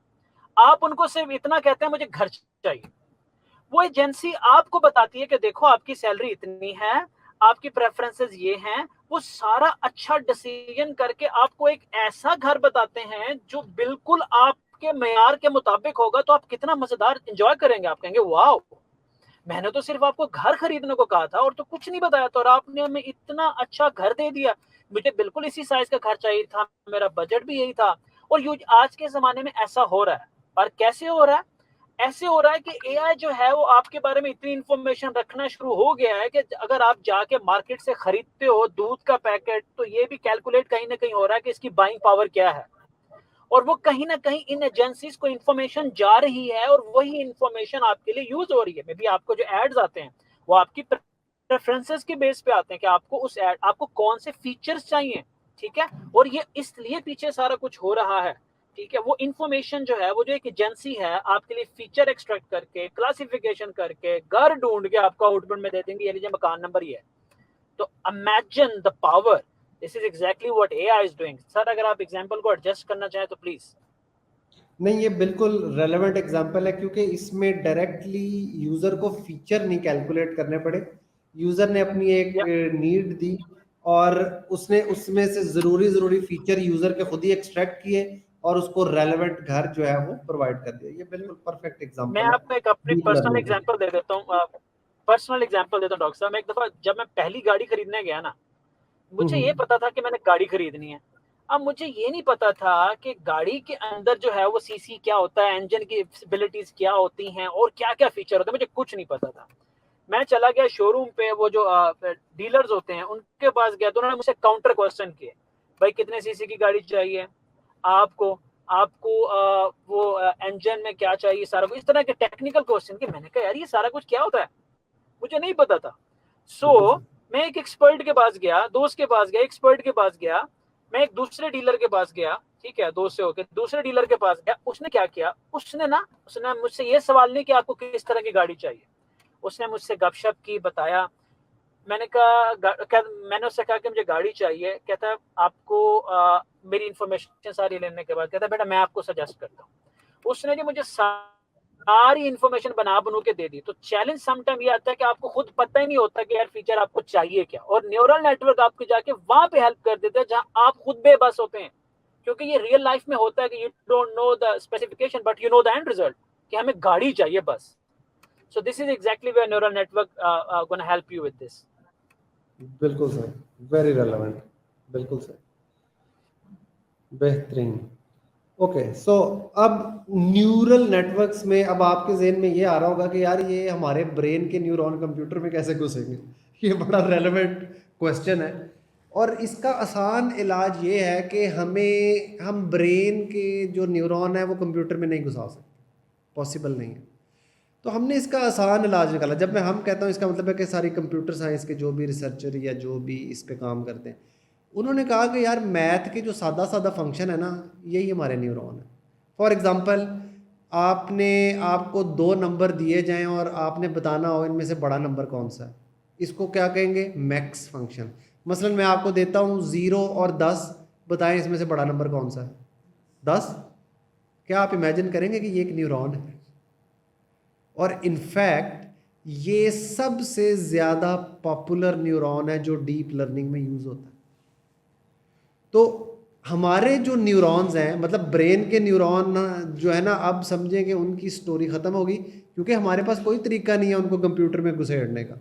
आप उनको सिर्फ इतना कहते हैं मुझे घर चाहिए, वो एजेंसी आपको बताती है कि देखो आपकी सैलरी इतनी है, आपकी प्रेफरेंसेस ये हैं, वो सारा अच्छा डिसीजन करके आपको एक ऐसा घर बताते हैं जो बिल्कुल आपके मेयार के मुताबिक होगा, तो आप कितना मजेदार एंजॉय करेंगे। आप कहेंगे वाह, मैंने तो सिर्फ आपको घर खरीदने को कहा था और तो कुछ नहीं बताया था, और आपने हमें इतना अच्छा घर दे दिया, मुझे बिल्कुल इसी साइज का घर चाहिए था, मेरा बजट भी यही था। और आज के जमाने में ऐसा हो रहा है। और कैसे हो रहा है? ऐसे हो रहा है कि एआई जो है वो आपके बारे में इतनी इंफॉर्मेशन रखना शुरू हो गया है कि अगर आप जाके मार्केट से खरीदते हो दूध का पैकेट, तो ये भी कैलकुलेट कहीं ना कहीं हो रहा है कि इसकी बाइंग पावर क्या है, और वो कहीं ना कहीं इन एजेंसीज को इंफॉर्मेशन जा रही है और वही इंफॉर्मेशन आपके लिए यूज हो रही है। मे बी आपको जो एड्स आते हैं वो आपकी प्रेफरेंसेस के बेस पे आते हैं कि आपको उस एड आपको कौन से फीचर्स चाहिए, ठीक है, और ये इसलिए पीछे सारा कुछ हो रहा है, ठीक है। वो इंफॉर्मेशन जो है वो जो एक एजेंसी है आपके लिए फीचर एक्सट्रैक्ट करके क्लासिफिकेशन करके घर ढूंढ के आपको आउटपुट में दे देंगे, ये लीजिए मकान नंबर ये है। तो imagine the power, this is exactly what AI is doing. Sir अगर आप एग्जांपल को एडजस्ट करना चाहें तो प्लीज। नहीं, ये बिल्कुल रेलेवेंट एग्जांपल है क्योंकि इसमें डायरेक्टली यूज़र को फीचर नहीं कैलकुलेट करने पड़े। यूज़र ने अपनी एक या नीड दी और उसने उसमें से ज़रूरी फीचर यूज़र के खुद ही एक्सट्रैक्ट किए और उसको रेलेवेंट घर जो है वो प्रोवाइड कर दिया। ये बिल्कुल परफेक्ट मैं एग्जांपल है आपको एक अपनी डीप पर्सनल लर्निंग का। एग्जांपल दे देता हूँ, पर्सनल एग्जांपल देता हूँ डॉक्टर साहब। मैं एक दफा जब मैं पहली गाड़ी खरीदने गया ना, मुझे ये पता था कि मैंने गाड़ी खरीदनी है। अब मुझे ये नहीं पता था कि गाड़ी के अंदर जो है वो सीसी क्या होता है, इंजन की फैसिलिटीज क्या होती हैं और क्या क्या फीचर होते हैं, मुझे कुछ नहीं पता था। मैं चला गया शोरूम पे, वो जो डीलर्स होते हैं उनके पास गया, तो उन्होंने मुझसे काउंटर क्वेश्चन किए, भाई कितने सीसी की गाड़ी चाहिए आपको, आपको वो इंजन में क्या चाहिए, सारा कुछ इस तरह के टेक्निकल क्वेश्चन के। मैंने कहा यार ये सारा कुछ क्या होता है, मुझे नहीं पता था। बिल्कुल सो मैं एक एक्सपर्ट के पास गया, दोस्त के पास गया, एक्सपर्ट के पास गया, मैं एक दूसरे डीलर के पास गया, ठीक है, दोस्त से होकर दूसरे डीलर के पास गया। उसने क्या किया, उसने मुझसे ये सवाल नहीं कि आपको किस तरह की गाड़ी चाहिए, उसने मुझसे गपशप की, बताया। मैंने कहा, मैंने उससे कहा कि मुझे गाड़ी चाहिए। कहता है आपको मेरी इन्फॉर्मेशन सारी लेने के बाद कहता है बेटा मैं आपको सजेस्ट करता हूँ। उसने जी मुझे सारी इन्फॉर्मेशन बना बनू के दे दी। तो चैलेंज समटाइम ये आता है कि आपको खुद पता ही नहीं होता कि यार फीचर आपको चाहिए क्या, और न्यूरल नेटवर्क आपको जाके वहां पे हेल्प कर देता है जहां आप खुद बेबस होते हैं। क्योंकि ये रियल लाइफ में होता है कि you don't know the specification but you know the end result, कि हमें गाड़ी चाहिए बस। So this is exactly where neural network going to help you with this. बिल्कुल सर, वेरी रेलेवेंट, बिल्कुल सर, बेहतरीन। ओके सो अब न्यूरल नेटवर्क्स में अब आपके जहन में ये आ रहा होगा कि यार ये हमारे ब्रेन के न्यूरॉन कंप्यूटर में कैसे घुसेंगे। ये बड़ा रेलेवेंट क्वेश्चन है और इसका आसान इलाज ये है कि हम ब्रेन के जो न्यूरॉन है वो कंप्यूटर में नहीं घुसा सकते। पॉसिबल नहीं है। तो हमने इसका आसान इलाज निकाला। जब मैं हम कहता हूँ इसका मतलब है कि सारी कंप्यूटर साइंस के जो भी रिसर्चर या जो भी इस पे काम करते हैं, उन्होंने कहा कि यार मैथ के जो सादा सादा फंक्शन है ना, यही हमारे न्यूरॉन है। फॉर एग्ज़ाम्पल, आपको 2 नंबर दिए जाएं और आपने बताना हो इनमें से बड़ा नंबर कौन सा है, इसको क्या कहेंगे? Max function. मसलन मैं आपको देता हूँ 0 और 10, बताएं इसमें से बड़ा नंबर कौन सा है? 10। क्या आप इमेजिन करेंगे कि ये एक न्यूरॉन है? और इनफैक्ट ये सबसे ज़्यादा पॉपुलर न्यूरॉन है जो डीप लर्निंग में यूज़ होता है। तो हमारे जो न्यूरॉन्स हैं, मतलब ब्रेन के न्यूरॉन जो है ना, अब समझें कि उनकी स्टोरी ख़त्म होगी, क्योंकि हमारे पास कोई तरीका नहीं है उनको कंप्यूटर में घुसेड़ने का।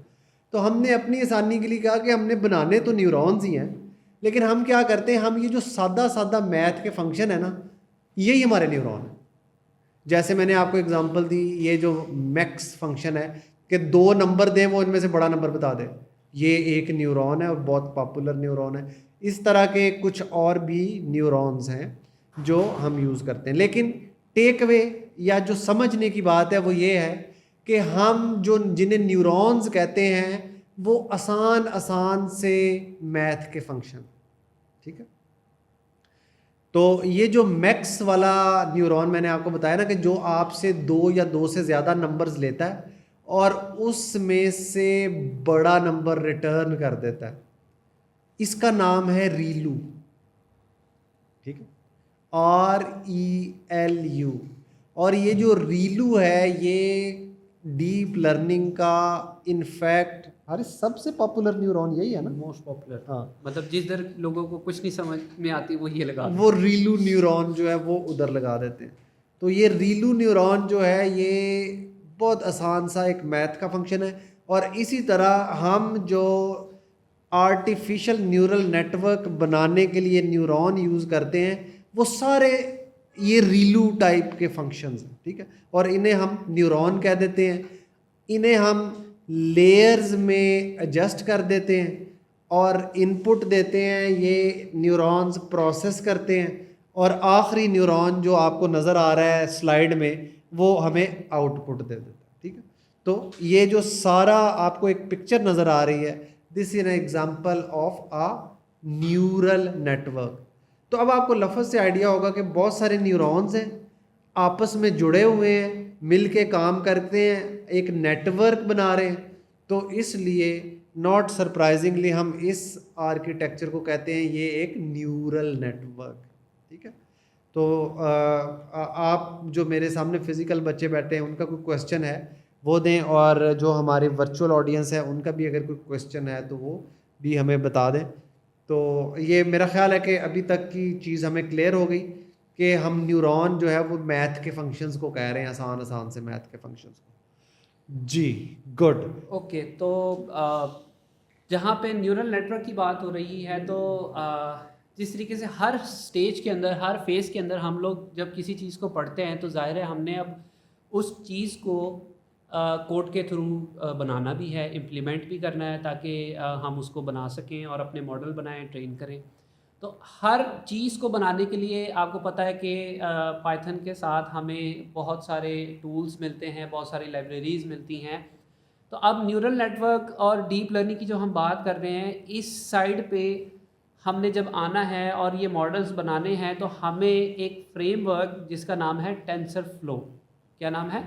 तो हमने अपनी आसानी के लिए कहा कि हमने बनाने तो न्यूरॉन्स ही हैं, लेकिन हम क्या करते हैं, हम ये जो सादा सादा मैथ के फंक्शन है ना, यही हमारे न्यूरॉन है। जैसे मैंने आपको एग्जांपल दी, ये जो मैक्स फंक्शन है कि 2 नंबर दें वो इनमें से बड़ा नंबर बता दे, ये एक न्यूरॉन है और बहुत पॉपुलर न्यूरॉन है। इस तरह के कुछ और भी न्यूरॉन्स हैं जो हम यूज़ करते हैं। लेकिन टेक अवे या जो समझने की बात है वो ये है कि हम जो जिन्हें न्यूरॉन्स कहते हैं वो आसान आसान से मैथ के फंक्शन, ठीक है। तो ये जो मैक्स वाला न्यूरॉन मैंने आपको बताया ना कि जो आपसे 2 या 2 से ज़्यादा नंबर्स लेता है और उसमें से बड़ा नंबर रिटर्न कर देता है, इसका नाम है रीलू, ठीक है, RELU। और ये जो रीलू है ये डीप लर्निंग का इनफैक्ट अरे सबसे पॉपुलर न्यूरॉन यही है ना, मोस्ट पॉपुलर। हाँ, मतलब जिस दर लोगों को कुछ नहीं समझ में आती वो ये लगा वो रीलू न्यूरॉन जो है वो उधर लगा देते हैं। तो ये रीलू न्यूरॉन जो है ये बहुत आसान सा एक मैथ का फंक्शन है। और इसी तरह हम जो आर्टिफिशियल न्यूरल नेटवर्क बनाने के लिए न्यूरॉन यूज़ करते हैं वो सारे ये रीलू टाइप के फंक्शंस हैं, ठीक है। और इन्हें हम न्यूरॉन कह देते हैं, इन्हें हम लेयर्स में एडजस्ट कर देते हैं और इनपुट देते हैं, ये न्यूरॉन्स प्रोसेस करते हैं और आखिरी न्यूरॉन जो आपको नज़र आ रहा है स्लाइड में वो हमें आउटपुट दे देता है, ठीक है। तो ये जो सारा आपको एक पिक्चर नज़र आ रही है, this is an example of a neural network. तो अब आपको लफ्ज़ से आइडिया होगा कि बहुत सारे न्यूरॉन्स हैं, आपस में जुड़े हुए हैं, मिल के काम करते हैं, एक नेटवर्क बना रहे हैं। तो इसलिए नॉट सरप्राइजिंगली हम इस आर्किटेक्चर को कहते हैं ये एक न्यूरल नेटवर्क, ठीक है। तो आप जो मेरे सामने फिज़िकल बच्चे बैठे हैं उनका कोई क्वेश्चन है वो दें, और जो हमारे वर्चुअल ऑडियंस है उनका भी अगर कोई क्वेश्चन है तो वो भी हमें बता दें। तो ये मेरा ख्याल है कि अभी तक की चीज़ हमें क्लियर हो गई कि हम न्यूरॉन जो है वो मैथ के फंक्शंस को कह रहे हैं, आसान आसान से मैथ के फंक्शंस को। जी, गुड। ओके। तो जहाँ पे न्यूरल नेटवर्क की बात हो रही है तो जिस तरीके से हर स्टेज के अंदर, हर फेज़ के अंदर हम लोग जब किसी चीज़ को पढ़ते हैं तो ज़ाहिर है हमने अब उस चीज़ को कोड के थ्रू बनाना भी है, इम्प्लीमेंट भी करना है ताकि हम उसको बना सकें और अपने मॉडल बनाएं, ट्रेन करें। तो हर चीज़ को बनाने के लिए आपको पता है कि पाइथन के साथ हमें बहुत सारे टूल्स मिलते हैं, बहुत सारी लाइब्रेरीज़ मिलती हैं। तो अब न्यूरल नेटवर्क और डीप लर्निंग की जो हम बात कर रहे हैं, इस साइड पे हमने जब आना है और ये मॉडल्स बनाने हैं तो हमें एक फ्रेमवर्क जिसका नाम है टेंसर फ्लो। क्या नाम है?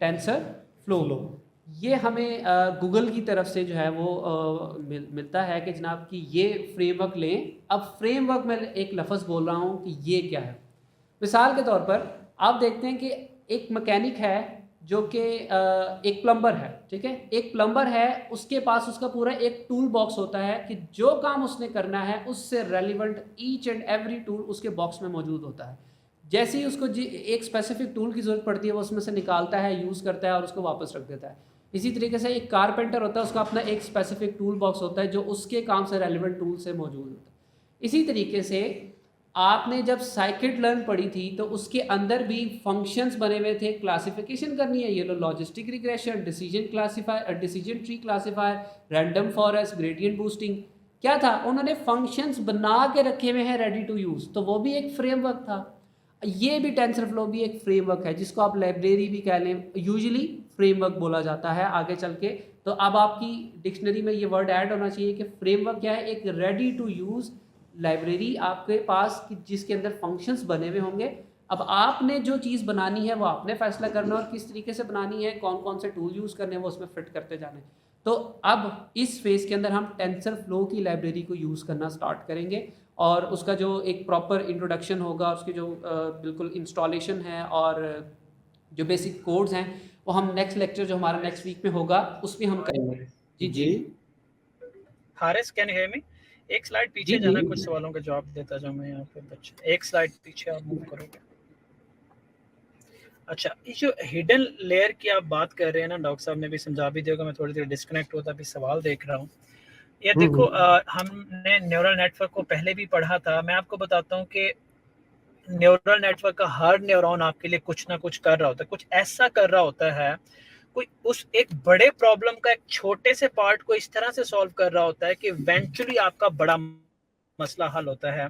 Tensor flow. ये हमें गूगल की तरफ से जो है वो मिलता है कि जनाब कि ये फ्रेमवर्क लें। अब फ्रेमवर्क में एक लफ्ज़ बोल रहा हूँ कि ये क्या है। मिसाल के तौर पर आप देखते हैं कि एक मैकेनिक है जो कि एक प्लम्बर है, ठीक है। एक प्लम्बर है, उसके पास उसका पूरा एक टूल बॉक्स होता है कि जो काम उसने करना है उससे relevant each and every tool उसके बॉक्स में मौजूद होता है। जैसे ही उसको एक स्पेसिफिक टूल की ज़रूरत पड़ती है वो उसमें से निकालता है, यूज़ करता है और उसको वापस रख देता है। इसी तरीके से एक कारपेंटर होता है, उसका अपना एक स्पेसिफिक टूल बॉक्स होता है जो उसके काम से रेलिवेंट टूल से मौजूद होता है। इसी तरीके से आपने जब साइकिट लर्न पढ़ी थी तो उसके अंदर भी फंक्शंस बने हुए थे, क्लासिफिकेशन करनी है, ये लो logistic regression, decision classifier, decision tree classifier, random forest, gradient boosting. क्या था? उन्होंने फंक्शंस बना के रखे हुए हैं रेडी टू यूज़, तो वो भी एक फ्रेमवर्क था। ये भी टेंसरफ्लो भी एक फ्रेमवर्क है जिसको आप लाइब्रेरी भी कह लें, यूजुअली फ्रेमवर्क बोला जाता है आगे चल के। तो अब आपकी डिक्शनरी में ये वर्ड ऐड होना चाहिए कि फ्रेमवर्क क्या है, एक रेडी टू यूज़ लाइब्रेरी आपके पास जिसके अंदर फंक्शंस बने हुए होंगे। अब आपने जो चीज़ बनानी है वो आपने फैसला करना और किस तरीके से बनानी है, कौन कौन से टूल यूज़ करने हैं वो उसमें फिट करते जाने। तो अब इस फेज़ के अंदर हम टेंसरफ्लो की लाइब्रेरी को यूज़ करना स्टार्ट करेंगे और उसका जो एक प्रॉपर इंट्रोडक्शन होगा, उसकी जो बिल्कुल इंस्टॉलेशन है और जो बेसिक कोड्स हैं वो हम नेक्स्ट लेक्चर जो हमारा नेक्स्ट वीक में होगा उसमें हम करेंगे। जी जी Haris, can you hear me? एक स्लाइड पीछे जाना, कुछ सवालों का जवाब देता जाऊं मैं यहाँ पे। बच्चे एक स्लाइड पीछे आप मूव करोगे। अच्छा, ये जो हिडन लेयर की आप बात कर रहे हैं ना, डॉक्टर साहब ने भी समझा भी दिया, मैं थोड़ी देर डिस्कनेक्ट होता भी सवाल देख रहा हूँ। ये देखो, हमने न्यूरल नेटवर्क को पहले भी पढ़ा था। मैं आपको बताता हूँ कि न्यूरल नेटवर्क का हर न्यूरॉन आपके लिए कुछ ना कुछ कर रहा होता है, कुछ ऐसा कर रहा होता है, कोई उस एक बड़े प्रॉब्लम का एक छोटे से पार्ट को इस तरह से सॉल्व कर रहा होता है कि इवेंचुअली आपका बड़ा मसला हल होता है।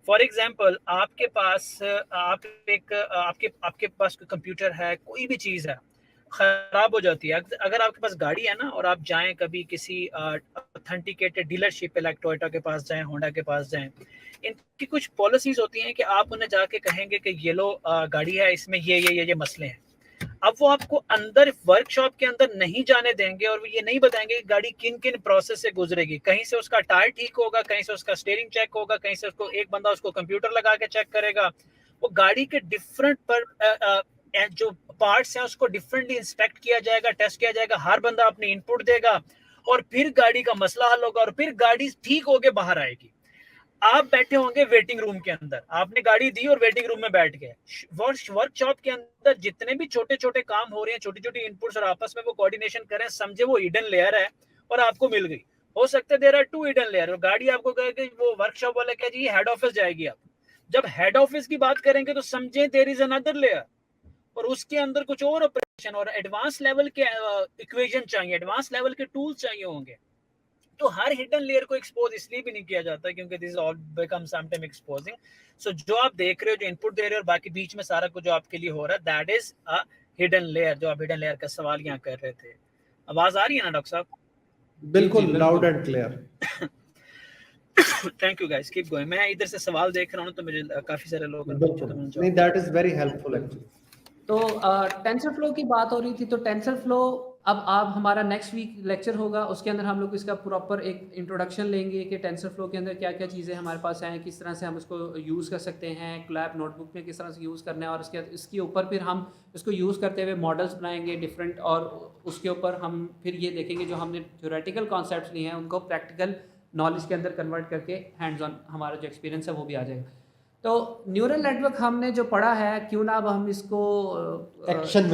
फॉर एग्जाम्पल, आपके पास आपके पास कोई कंप्यूटर है, कोई भी चीज है खराब हो जाती है। अगर आपके पास गाड़ी है ना और आप जाएं कभी किसी ऑथेंटिकेटेड डीलरशिप पे, लाइक टोयोटा के पास जाएं, होंडा के पास जाएं, इनकी कुछ पॉलिसीज होती हैं कि आप उन्हें जाके कहेंगे कि ये लो गाड़ी है, इसमें ये मसले हैं। अब वो आपको अंदर वर्कशॉप के अंदर नहीं जाने देंगे और ये नहीं बताएंगे कि गाड़ी किन किन प्रोसेस से गुजरेगी। कहीं से उसका टायर ठीक होगा, कहीं से उसका स्टीयरिंग चेक होगा, कहीं से उसको एक बंदा उसको कंप्यूटर लगा के चेक करेगा। वो गाड़ी के डिफरेंट पर जो पार्ट्स हैं उसको डिफरेंटली इंस्पेक्ट किया जाएगा, टेस्ट किया जाएगा, हर बंदा अपनी इनपुट देगा और फिर गाड़ी का मसला हल होगा और फिर गाड़ी ठीक होके बाहर आएगी। आप बैठे होंगे वेटिंग रूम के अंदर, आपने गाड़ी दी और वेटिंग रूम में बैठ गए। वर्कशॉप के अंदर जितने भी छोटे छोटे काम हो रहे हैं, छोटी छोटी इनपुट्स और आपस में वो कोऑर्डिनेशन करें, समझे वो हिडन लेयर है और आपको मिल गई। हो सकता है देयर आर 2 हिडन लेयर। गाड़ी आपको कहेगी, वो वर्कशॉप वाला क्या जी हेड ऑफिस जाएगी। आप जब हेड ऑफिस की बात करेंगे तो समझे देयर इज अनदर लेयर और उसके अंदर कुछ और ऑपरेशन और एडवांस लेवल के इक्वेशन चाहिए, एडवांस लेवल के टूल्स चाहिए होंगे। तो हर हिडन लेयर को एक्सपोज इसलिए भी नहीं किया जाता क्योंकि this all become sometime exposing. So जो आप देख रहे हो, जो इनपुट दे रहे हो और बाकी बीच में सारा कुछ जो आपके लिए हो रहा है, that is a hidden layer. जो आप हिडन लेयर का सवाल यहाँ कर रहे थे। आवाज आ रही है ना डॉक्टर साहब? बिल्कुल loud and clear. Thank you guys, keep going. मैं इधर से सवाल देख रहा हूँ तो मुझे काफी सारे लोग नहीं, that is very helpful actually. तो टेंसरफ्लो की बात हो रही थी। तो टेंसरफ्लो अब आप हमारा नेक्स्ट वीक लेक्चर होगा, उसके अंदर हम लोग इसका प्रॉपर एक इंट्रोडक्शन लेंगे कि टेंसरफ्लो के अंदर क्या क्या चीज़ें हमारे पास हैं, किस तरह से हम इसको यूज़ कर सकते हैं, क्लैप नोटबुक में किस तरह से यूज़ करना है और इसके ऊपर फिर हम इसको यूज़ करते हुए मॉडल्स बनाएंगे डिफरेंट, और उसके ऊपर हम फिर ये देखेंगे जो हमने थ्योरेटिकल कॉन्सेप्ट्स लिए हैं उनको प्रैक्टिकल नॉलेज के अंदर कन्वर्ट करके हैंड्स ऑन हमारा जो एक्सपीरियंस है वो भी आ जाएगा। तो न्यूरल नेटवर्क हमने जो पढ़ा है, क्यों ना अब हम इसको एक्शन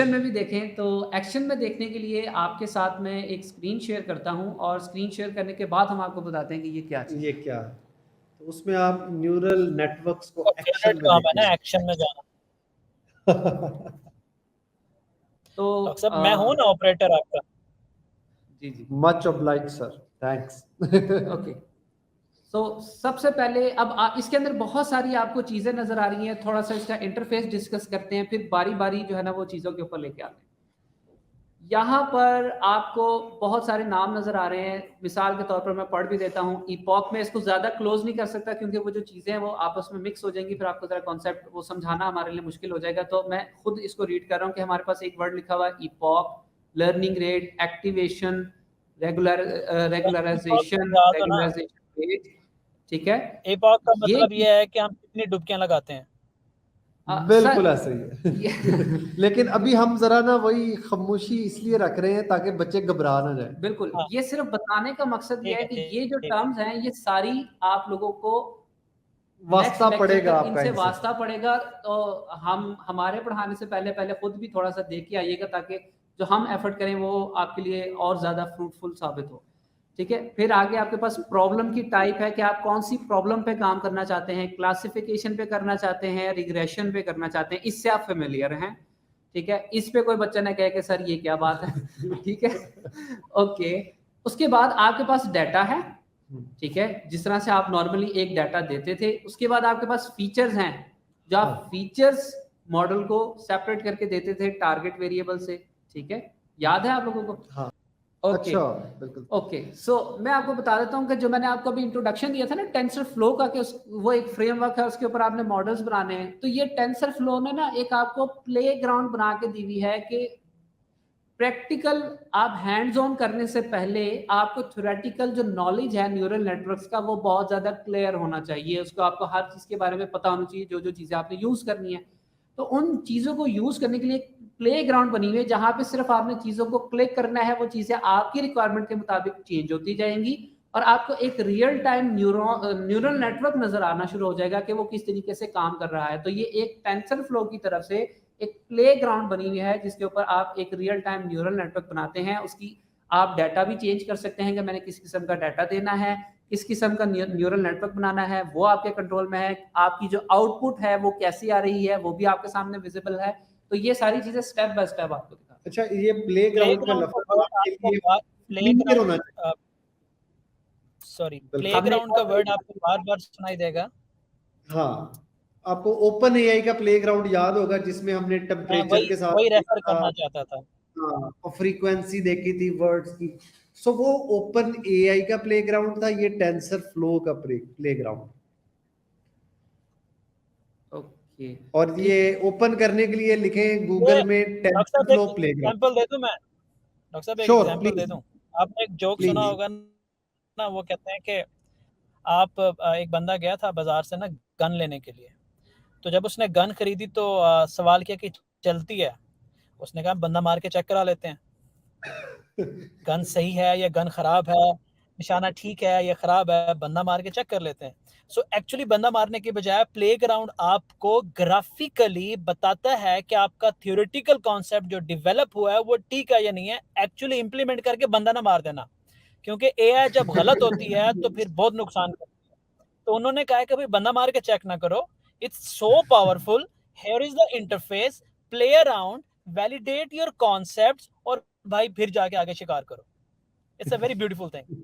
में भी देखें। तो एक्शन में देखने के लिए आपके साथ में एक स्क्रीन शेयर करता हूं और स्क्रीन शेयर करने के बाद हम आपको बताते हैं कि ये क्या चीज़, ये क्या है। तो उसमें आप न्यूरल नेटवर्क्स को एक्शन में जाना। तो सब मैं हूं ना ऑपरेटर आपका। जी जी, much obliged sir, thanks. Okay. तो सबसे पहले अब इसके अंदर बहुत सारी आपको चीज़ें नज़र आ रही हैं, थोड़ा सा इसका इंटरफेस डिस्कस करते हैं, फिर बारी बारी जो है ना वो चीज़ों के ऊपर लेके आते हैं। यहाँ पर आपको बहुत सारे नाम नज़र आ रहे हैं, मिसाल के तौर पर मैं पढ़ भी देता हूँ। ईपॉक में इसको ज़्यादा क्लोज नहीं कर सकता क्योंकि वो जो चीज़ें हैं वो आपस में मिक्स हो जाएंगी, फिर आपको ज़रा कॉन्सेप्ट वो समझाना हमारे लिए मुश्किल हो जाएगा। तो मैं खुद इसको रीड कर रहा हूँ कि हमारे पास एक वर्ड लिखा हुआ है epoch, learning rate, activation, regularisation rate, ठीक है। एपॉक का मतलब ये है कि हम कितनी डुबकियां लगाते हैं। बिल्कुल ऐसे ही है। लेकिन अभी हम जरा ना वही खामोशी इसलिए रख रहे हैं ताकि बच्चे घबरा ना जाए। बिल्कुल, ये सिर्फ बताने का मकसद ये है कि ये जो टर्म्स हैं ये सारी आप लोगों को वास्ता पड़ेगा, आपका इनसे वास्ता पड़ेगा। तो हम हमारे पढ़ाने से पहले खुद भी थोड़ा सा देख के आइएगा ताकि जो हम एफर्ट करें वो आपके लिए और ज़्यादा फ्रूटफुल साबित हो, ठीक है। फिर आगे आपके पास प्रॉब्लम की टाइप है कि आप कौन सी प्रॉब्लम पे काम करना चाहते हैं, क्लासिफिकेशन पे करना चाहते हैं, रिग्रेशन पे करना चाहते हैं, इससे आप फेमिलियर हैं, ठीक है। इस पे कोई बच्चा ना कहे कि सर ये क्या बात है, ठीक है, ओके। उसके बाद आपके पास डाटा है, ठीक है, जिस तरह से आप नॉर्मली एक डाटा देते थे। उसके बाद आपके पास फीचर्स हैं, जो आप फीचर्स मॉडल को सेपरेट करके देते थे टारगेट वेरिएबल से, ठीक है, याद है आप लोगों को? हाँ ओके अच्छा बिल्कुल ओके सो मैं आपको बता देता हूँ कि जो मैंने आपको अभी इंट्रोडक्शन दिया था ना टेंसर फ्लो का, कि वो एक फ्रेमवर्क है, उसके ऊपर आपने मॉडल्स बनाने हैं। तो ये टेंसर फ्लो में ना एक आपको प्ले ग्राउंड बना के दी हुई है कि प्रैक्टिकल आप हैंड्स ऑन करने से पहले आपको थ्योरेटिकल जो नॉलेज है न्यूरल नेटवर्क्स का वो बहुत ज़्यादा क्लियर होना चाहिए, उसको आपको हर चीज़ के बारे में पता होना चाहिए, जो जो चीज़ें आपने यूज़ करनी है। तो उन चीज़ों को यूज़ करने के लिए प्ले ग्राउंड बनी हुई है जहाँ पे सिर्फ आपने चीज़ों को क्लिक करना है, वो चीज़ें आपकी रिक्वायरमेंट के मुताबिक चेंज होती जाएंगी और आपको एक रियल टाइम न्यूरल नेटवर्क नज़र आना शुरू हो जाएगा कि वो किस तरीके से काम कर रहा है। तो ये एक टेंसर फ्लो की तरफ से एक प्ले ग्राउंड बनी हुई है जिसके ऊपर आप एक रियल टाइम न्यूरल नेटवर्क बनाते हैं। उसकी आप डाटा भी चेंज कर सकते हैं कि मैंने किस किस्म का डाटा देना है, किस किस्म का न्यूरल नेटवर्क बनाना है, वो आपके कंट्रोल में है। आपकी जो आउटपुट है वो कैसी आ रही है वो भी आपके सामने विजिबल है। तो ये सारी चीज़ें स्टेप बाय स्टेप आपको दिखा। अच्छा ये प्ले ग्राउंड का प्लेग्राउंड का लफ्ज़ वर्ड आपके आपको लिए क्लियर होना चाहिए सॉरी बिल्कुल हमने प्लेग्राउंड का वर्ड आपको बार बार सुनाई देगा। हाँ आपको ओपन एआई का प्लेग्राउंड याद होगा जिसमें हमने मैं टेम्परेचर वही के साथ वही रेफर देखा था करना चाहता था। हाँ और फ्रीक्वेंसी देखी थी वर्ड्स की। सो वो ओपन एआई का प्लेग्राउंड था, ये टेंसर फ्लो का प्लेग्राउंड। ओके और ये ओपन करने के लिए लिखें ये गूगल में डॉक्टर टेंसर साहब एक फ्लो प्लेग्राउंड। एग्जांपल दे दूं मैं, डॉक्टर साहब एक श्योर एग्जांपल दे प्लीज दूं। आपने एक जोक सुना प्लीज। होगा ना, वो कहते हैं कि आप एक बंदा गया था बाजार से ना गन लेने के लिए। तो जब उसने गन खरीदी तो सवाल किया कि चलती है। उसने कहा बंदा मार के चेक करा लेते हैं, गन सही है या गन खराब है, निशाना ठीक है या खराब है, बंदा मार के चेक कर लेते हैं। सो एक्चुअली बंदा मारने के बजाय प्लेग्राउंड आपको ग्राफिकली बताता है कि आपका थ्योरेटिकल कॉन्सेप्ट जो डेवलप हुआ है वो ठीक है या नहीं है। एक्चुअली इंप्लीमेंट करके बंदा ना मार देना, क्योंकि एआई जब गलत होती है तो फिर बहुत नुकसान करती है। तो उन्होंने कहा कि भाई बंदा मार के चेक ना करो, it's so powerful, here is the interface, play around, validate your concepts और भाई फिर जाके आगे शिकार करो। It's a very beautiful thing.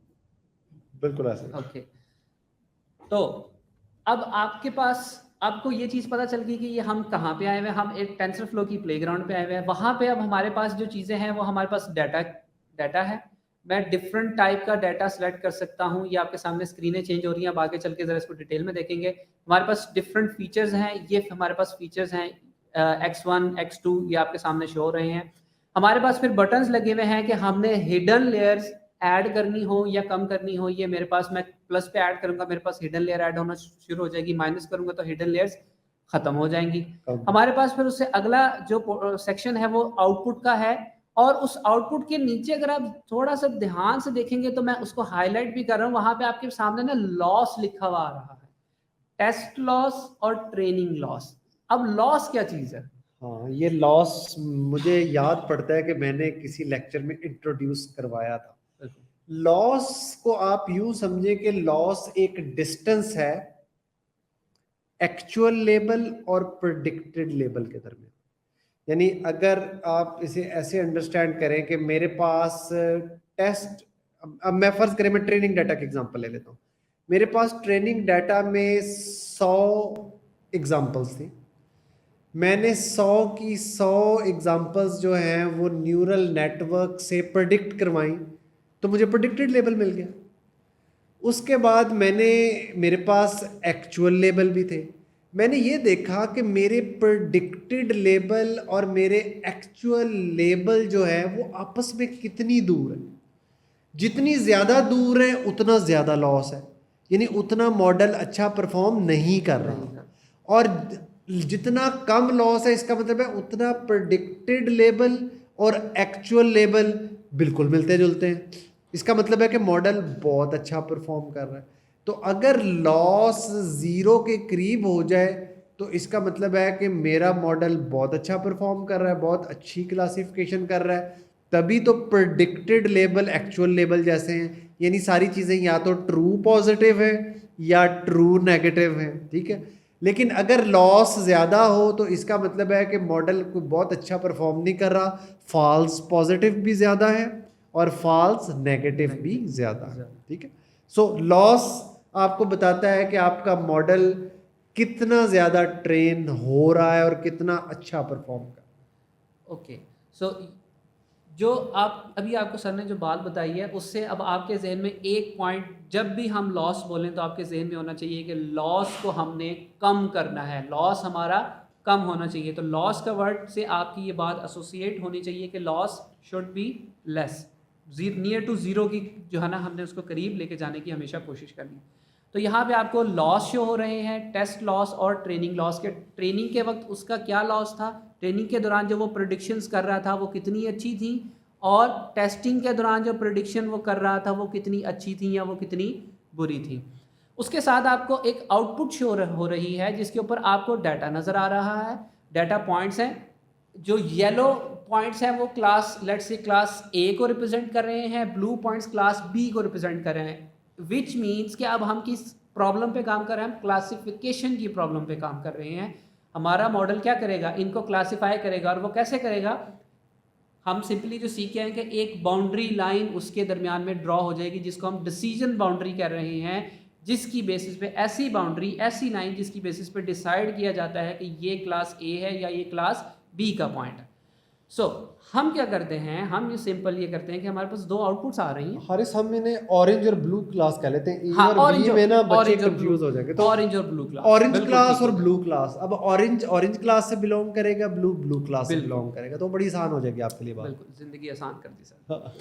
बिल्कुल ऐसे। ओके तो अब आपके पास आपको ये चीज़ पता चल गई कि ये हम कहाँ पे आए हुए हैं। हम एक टेंसर फ्लो की प्लेग्राउंड पे आए हुए हैं। वहाँ पे अब हमारे पास जो चीज़ें हैं वो हमारे पास डाटा है। मैं डिफरेंट टाइप का डाटा सेलेक्ट कर सकता हूँ। ये आपके सामने स्क्रीनें चेंज हो रही हैं। अब आगे चल के ज़रा इसको डिटेल में देखेंगे। हमारे पास डिफरेंट फीचर्स हैं। ये हमारे पास फीचर्स हैं X1 X2 ये आपके सामने शो हो रहे हैं। हमारे पास फिर बटन्स लगे हुए हैं कि हमने हिडन लेयर्स ऐड करनी हो या कम करनी हो। ये मेरे पास, मैं प्लस पे ऐड करूंगा मेरे पास हिडन लेयर ऐड होना शुरू हो जाएगी, माइनस करूंगा तो हिडन लेयर्स खत्म हो जाएंगी। हमारे पास फिर उससे अगला जो सेक्शन है वो आउटपुट का है। और उस आउटपुट के नीचे अगर आप थोड़ा सा ध्यान से देखेंगे तो मैं उसको हाईलाइट भी कर रहा हूँ, वहां पे आपके सामने ना लॉस लिखा हुआ आ रहा है, टेस्ट लॉस और ट्रेनिंग लॉस। अब लॉस क्या चीज है? हाँ ये लॉस मुझे याद पड़ता है कि मैंने किसी लेक्चर में इंट्रोड्यूस करवाया था। लॉस को आप यूं समझे कि लॉस एक डिस्टेंस है एक्चुअल लेबल और प्रेडिक्टेड लेबल के दरमियान। यानी अगर आप इसे ऐसे अंडरस्टैंड करें कि मेरे पास टेस्ट, अब मैं फर्ज करें मैं ट्रेनिंग डाटा की एग्जांपल ले लेता हूँ। मेरे पास ट्रेनिंग डाटा में 100 एग्जांपल्स थी। मैंने 100 की 100 एग्जांपल्स जो हैं वो न्यूरल नेटवर्क से प्रेडिक्ट करवाई तो मुझे प्रेडिक्टेड लेबल मिल गया। उसके बाद मेरे पास एक्चुअल लेबल भी थे। मैंने ये देखा कि मेरे प्रेडिक्टेड लेबल और मेरे एक्चुअल लेबल जो है वो आपस में कितनी दूर है। जितनी ज़्यादा दूर है उतना ज़्यादा लॉस है, यानी उतना मॉडल अच्छा परफॉर्म नहीं कर रहा। और जितना कम लॉस है इसका मतलब है उतना प्रेडिक्टेड लेबल और एक्चुअल लेबल बिल्कुल मिलते जुलते हैं। इसका मतलब है कि मॉडल बहुत अच्छा परफॉर्म कर रहा है। तो अगर लॉस 0 के करीब हो जाए तो इसका मतलब है कि मेरा मॉडल बहुत अच्छा परफॉर्म कर रहा है, बहुत अच्छी क्लासिफिकेशन कर रहा है। तभी तो प्रेडिक्टेड लेबल एक्चुअल लेबल जैसे हैं, यानी सारी चीज़ें या तो ट्रू पॉजिटिव है या ट्रू नेगेटिव है, ठीक है। लेकिन अगर लॉस ज़्यादा हो तो इसका मतलब है कि मॉडल को बहुत अच्छा परफॉर्म नहीं कर रहा, फॉल्स पॉजिटिव भी ज़्यादा है और फॉल्स नेगेटिव भी ज़्यादा है, ठीक है। सो लॉस आपको बताता है कि आपका मॉडल कितना ज़्यादा ट्रेन हो रहा है और कितना अच्छा परफॉर्म कर रहा है। ओके, सो जो आप अभी आपको सर ने जो बात बताई है उससे अब आपके जहन में एक पॉइंट, जब भी हम लॉस बोलें तो आपके जहन में होना चाहिए कि लॉस को हमने कम करना है, लॉस हमारा कम होना चाहिए। तो लॉस का वर्ड से आपकी ये बात एसोसिएट होनी चाहिए कि loss should be less, near to zero की जो है ना, हमने उसको करीब लेके जाने की हमेशा कोशिश करनी। तो यहाँ पे आपको लॉस शो हो रहे हैं, टेस्ट लॉस और ट्रेनिंग लॉस के। ट्रेनिंग के वक्त उसका क्या लॉस था, ट्रेनिंग के दौरान जो वो प्रेडिक्शंस कर रहा था वो कितनी अच्छी थी, और टेस्टिंग के दौरान जो प्रेडिक्शन वो कर रहा था वो कितनी अच्छी थी या वो कितनी बुरी थी। उसके साथ आपको एक आउटपुट शो हो रही है जिसके ऊपर आपको डाटा नज़र आ रहा है, डाटा पॉइंट्स हैं। जो येलो पॉइंट्स हैं वो क्लास, लेट्स से क्लास ए को रिप्रेजेंट कर रहे हैं, ब्लू पॉइंट्स क्लास बी को रिप्रेजेंट कर रहे हैं, विच मीन्स कि अब हम किस प्रॉब्लम पे काम कर रहे हैं, हम क्लासिफिकेशन की प्रॉब्लम पे काम कर रहे हैं। हमारा मॉडल क्या करेगा, इनको क्लासिफाई करेगा, और वो कैसे करेगा, हम सिंपली जो सीखे हैं कि एक बाउंड्री लाइन उसके दरमियान में ड्रॉ हो जाएगी जिसको हम डिसीजन बाउंड्री कह रहे हैं, जिसकी बेसिस पे ऐसी बाउंड्री, ऐसी लाइन जिसकी बेसिस पे डिसाइड किया जाता है कि ये क्लास ए है या ये क्लास बी का पॉइंट है। सो हम क्या करते हैं, हम ये सिंपल ये करते हैं कि हमारे पास दो आउटपुट्स आ रही हैं। हारिस, हम इन्हें ऑरेंज और ब्लू क्लास कह लेते हैं। ए हाँ, और ऑरेंज बी में ना बच्चे ऑरेंज और कंफ्यूज हो जाएंगे। तो ऑरेंज और ब्लू क्लास, ऑरेंज बिल्कुल क्लास ठीक और है। ब्लू क्लास, अब ऑरेंज ऑरेंज क्लास से बिलोंग करेगा, ब्लू ब्लू क्लास से बिल्कुल। बिलोंग करेगा, तो बड़ी आसान हो जाएगी आपके लिए बात। बिल्कुल, ज़िंदगी आसान कर दी सर।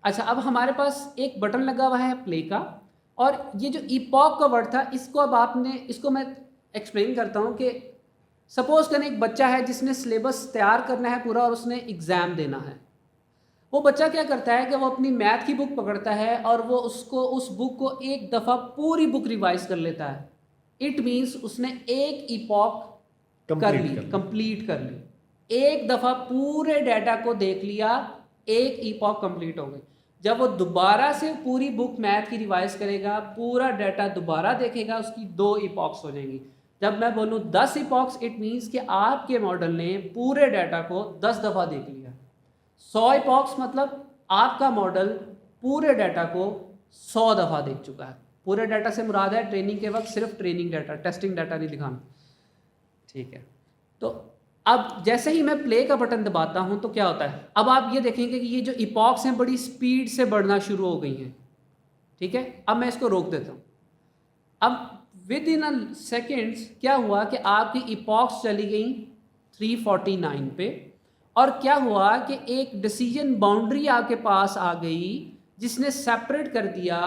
अच्छा, अब हमारे पास एक बटन लगा हुआ है प्ले का, और ये जो इपॉक का वर्ड था, इसको अब आपने, इसको मैं एक्सप्लेन करता हूँ कि सपोज करें एक बच्चा है जिसने सिलेबस तैयार करना है पूरा और उसने एग्ज़ाम देना है। वो बच्चा क्या करता है कि वो अपनी मैथ की बुक पकड़ता है और वो उसको, उस बुक को एक दफ़ा पूरी बुक रिवाइज कर लेता है। इट मीन्स उसने एक इपॉक कर ली, कंप्लीट कर ली, एक दफ़ा पूरे डाटा को देख लिया, एक इपॉक कंप्लीट हो गई। जब वो दोबारा से पूरी बुक मैथ की रिवाइज करेगा, पूरा डाटा दोबारा देखेगा, उसकी 2 इपॉक्स हो जाएंगी। जब मैं बोलूँ 10 इपॉक्स, इट मीन्स कि आपके मॉडल ने पूरे डाटा को 10 दफ़ा देख लिया। 100 इपॉक्स मतलब आपका मॉडल पूरे डाटा को 100 दफ़ा देख चुका है। पूरे डाटा से मुराद है ट्रेनिंग के वक्त सिर्फ ट्रेनिंग डाटा, टेस्टिंग डाटा नहीं दिखाना, ठीक है। तो अब जैसे ही मैं प्ले का बटन दबाता हूं तो क्या होता है, अब आप ये देखेंगे कि ये जो इपॉक्स हैं बड़ी स्पीड से बढ़ना शुरू हो गई हैं, ठीक है। अब मैं इसको रोक देता हूं। अब विद इन अ सेकेंड्स क्या हुआ कि आपकी इपॉक्स चली गई 349 पे, और क्या हुआ कि एक डिसीजन बाउंड्री आपके पास आ गई जिसने सेपरेट कर दिया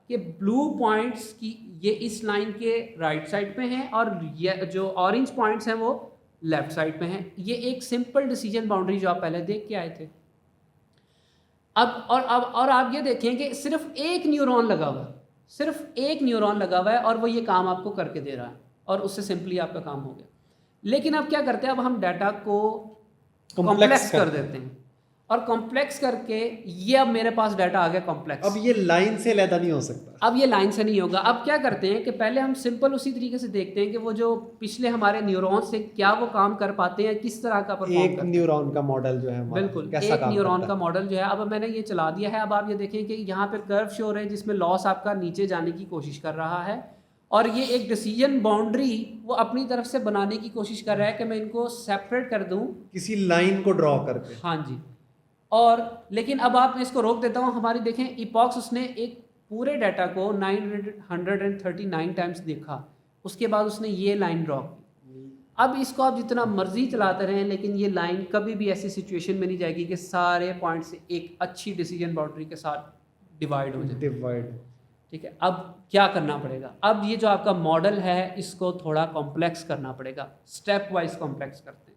कि ब्लू पॉइंट्स की ये इस लाइन के राइट साइड पे हैं और ये जो ऑरेंज पॉइंट्स हैं वो लेफ्ट साइड पे हैं। ये एक सिंपल डिसीजन बाउंड्री जो आप पहले देख के आए थे। अब आप ये देखें कि सिर्फ एक न्यूरॉन लगा हुआ है, सिर्फ एक न्यूरॉन लगा हुआ है और वो ये काम आपको करके दे रहा है, और उससे सिंपली आपका काम हो गया। लेकिन अब क्या करते हैं, अब हम डाटा को कॉम्प्लेक्स कर देते हैं, और कॉम्प्लेक्स करके ये अब मेरे पास डाटा आ गया कॉम्प्लेक्स। अब ये लाइन से अलग नहीं हो सकता, अब ये लाइन से नहीं होगा। अब क्या करते हैं कि पहले हम सिंपल उसी तरीके से देखते हैं कि वो जो पिछले हमारे न्यूरॉन्स से क्या वो काम कर पाते हैं, किस तरह का परफॉर्म एक करते हैं। न्यूरॉन का मॉडल जो है बिल्कुल, कैसा एक काम न्यूरॉन करता का है। मॉडल जो है, अब मैंने ये चला दिया है। अब आप ये देखें कि यहाँ पे कर्व शो हो रहे हैं जिसमें लॉस आपका नीचे जाने की कोशिश कर रहा है, और ये एक डिसीजन बाउंड्री वो अपनी तरफ से बनाने की कोशिश कर रहा है कि मैं इनको सेपरेट कर दूं किसी लाइन को ड्रॉ करके। हाँ जी। और लेकिन अब आप मैं इसको रोक देता हूँ। हमारी देखें इपॉक्स, उसने एक पूरे डाटा को 939 टाइम्स देखा, उसके बाद उसने ये लाइन ड्रॉ की। अब इसको आप जितना मर्जी चलाते रहें, लेकिन ये लाइन कभी भी ऐसी सिचुएशन में नहीं जाएगी कि सारे पॉइंट से एक अच्छी डिसीजन बाउंड्री के साथ डिवाइड हो जाए। डिवाइड, ठीक है। अब क्या करना पड़ेगा, अब ये जो आपका मॉडल है इसको थोड़ा कॉम्प्लेक्स करना पड़ेगा। स्टेप वाइज कॉम्प्लेक्स करते हैं।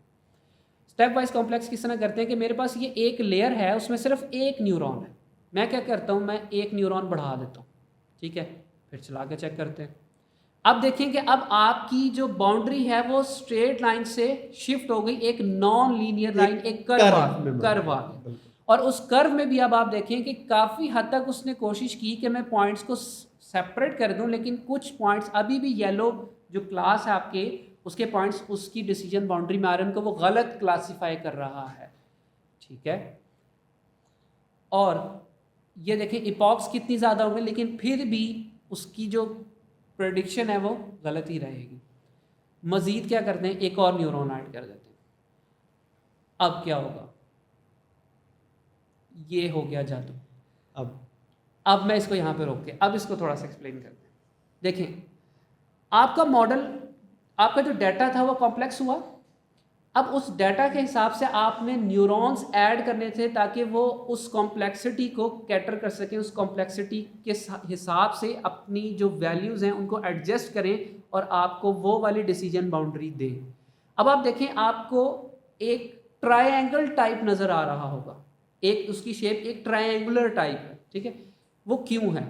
स्टेप वाइज कॉम्प्लेक्स किस तरह करते हैं कि मेरे पास ये एक लेयर है, उसमें सिर्फ एक न्यूरॉन है। मैं क्या करता हूँ, मैं एक न्यूरॉन बढ़ा देता हूँ, ठीक है। फिर चला के चेक करते हैं। अब देखें कि अब आपकी जो बाउंड्री है वो स्ट्रेट लाइन से शिफ्ट हो गई एक नॉन लीनियर लाइन, एक कर्व आ गया। और उस कर्व में भी अब आप देखें कि काफ़ी हद तक उसने कोशिश की कि मैं पॉइंट्स को सेपरेट कर दूं, लेकिन कुछ पॉइंट्स अभी भी येलो जो क्लास है आपके, उसके पॉइंट्स उसकी डिसीजन बाउंड्री में आ रहे हैं, उनको वो गलत क्लासीफाई कर रहा है, ठीक है। और ये देखें इपॉक्स कितनी ज़्यादा होंगे, लेकिन फिर भी उसकी जो प्रेडिक्शन है वो गलत ही रहेगी। मज़ीद क्या करते हैं, एक और न्यूरॉन ऐड कर देते हैं। अब क्या होगा, ये हो गया जादू। अब मैं इसको यहाँ पे रोक के अब इसको थोड़ा सा एक्सप्लेन करते हैं। देखें, आपका मॉडल, आपका जो डाटा था वो कॉम्प्लेक्स हुआ। अब उस डाटा के हिसाब से आपने न्यूरॉन्स ऐड करने थे ताकि वो उस कॉम्प्लेक्सिटी को कैटर कर सकें, उस कॉम्प्लेक्सिटी के हिसाब से अपनी जो वैल्यूज़ हैं उनको एडजस्ट करें और आपको वो वाली डिसीजन बाउंड्री दें। अब आप देखें, आपको एक ट्रायंगल टाइप नज़र आ रहा होगा, एक उसकी शेप एक ट्रायंगुलर टाइप है, ठीक है। वो क्यों है?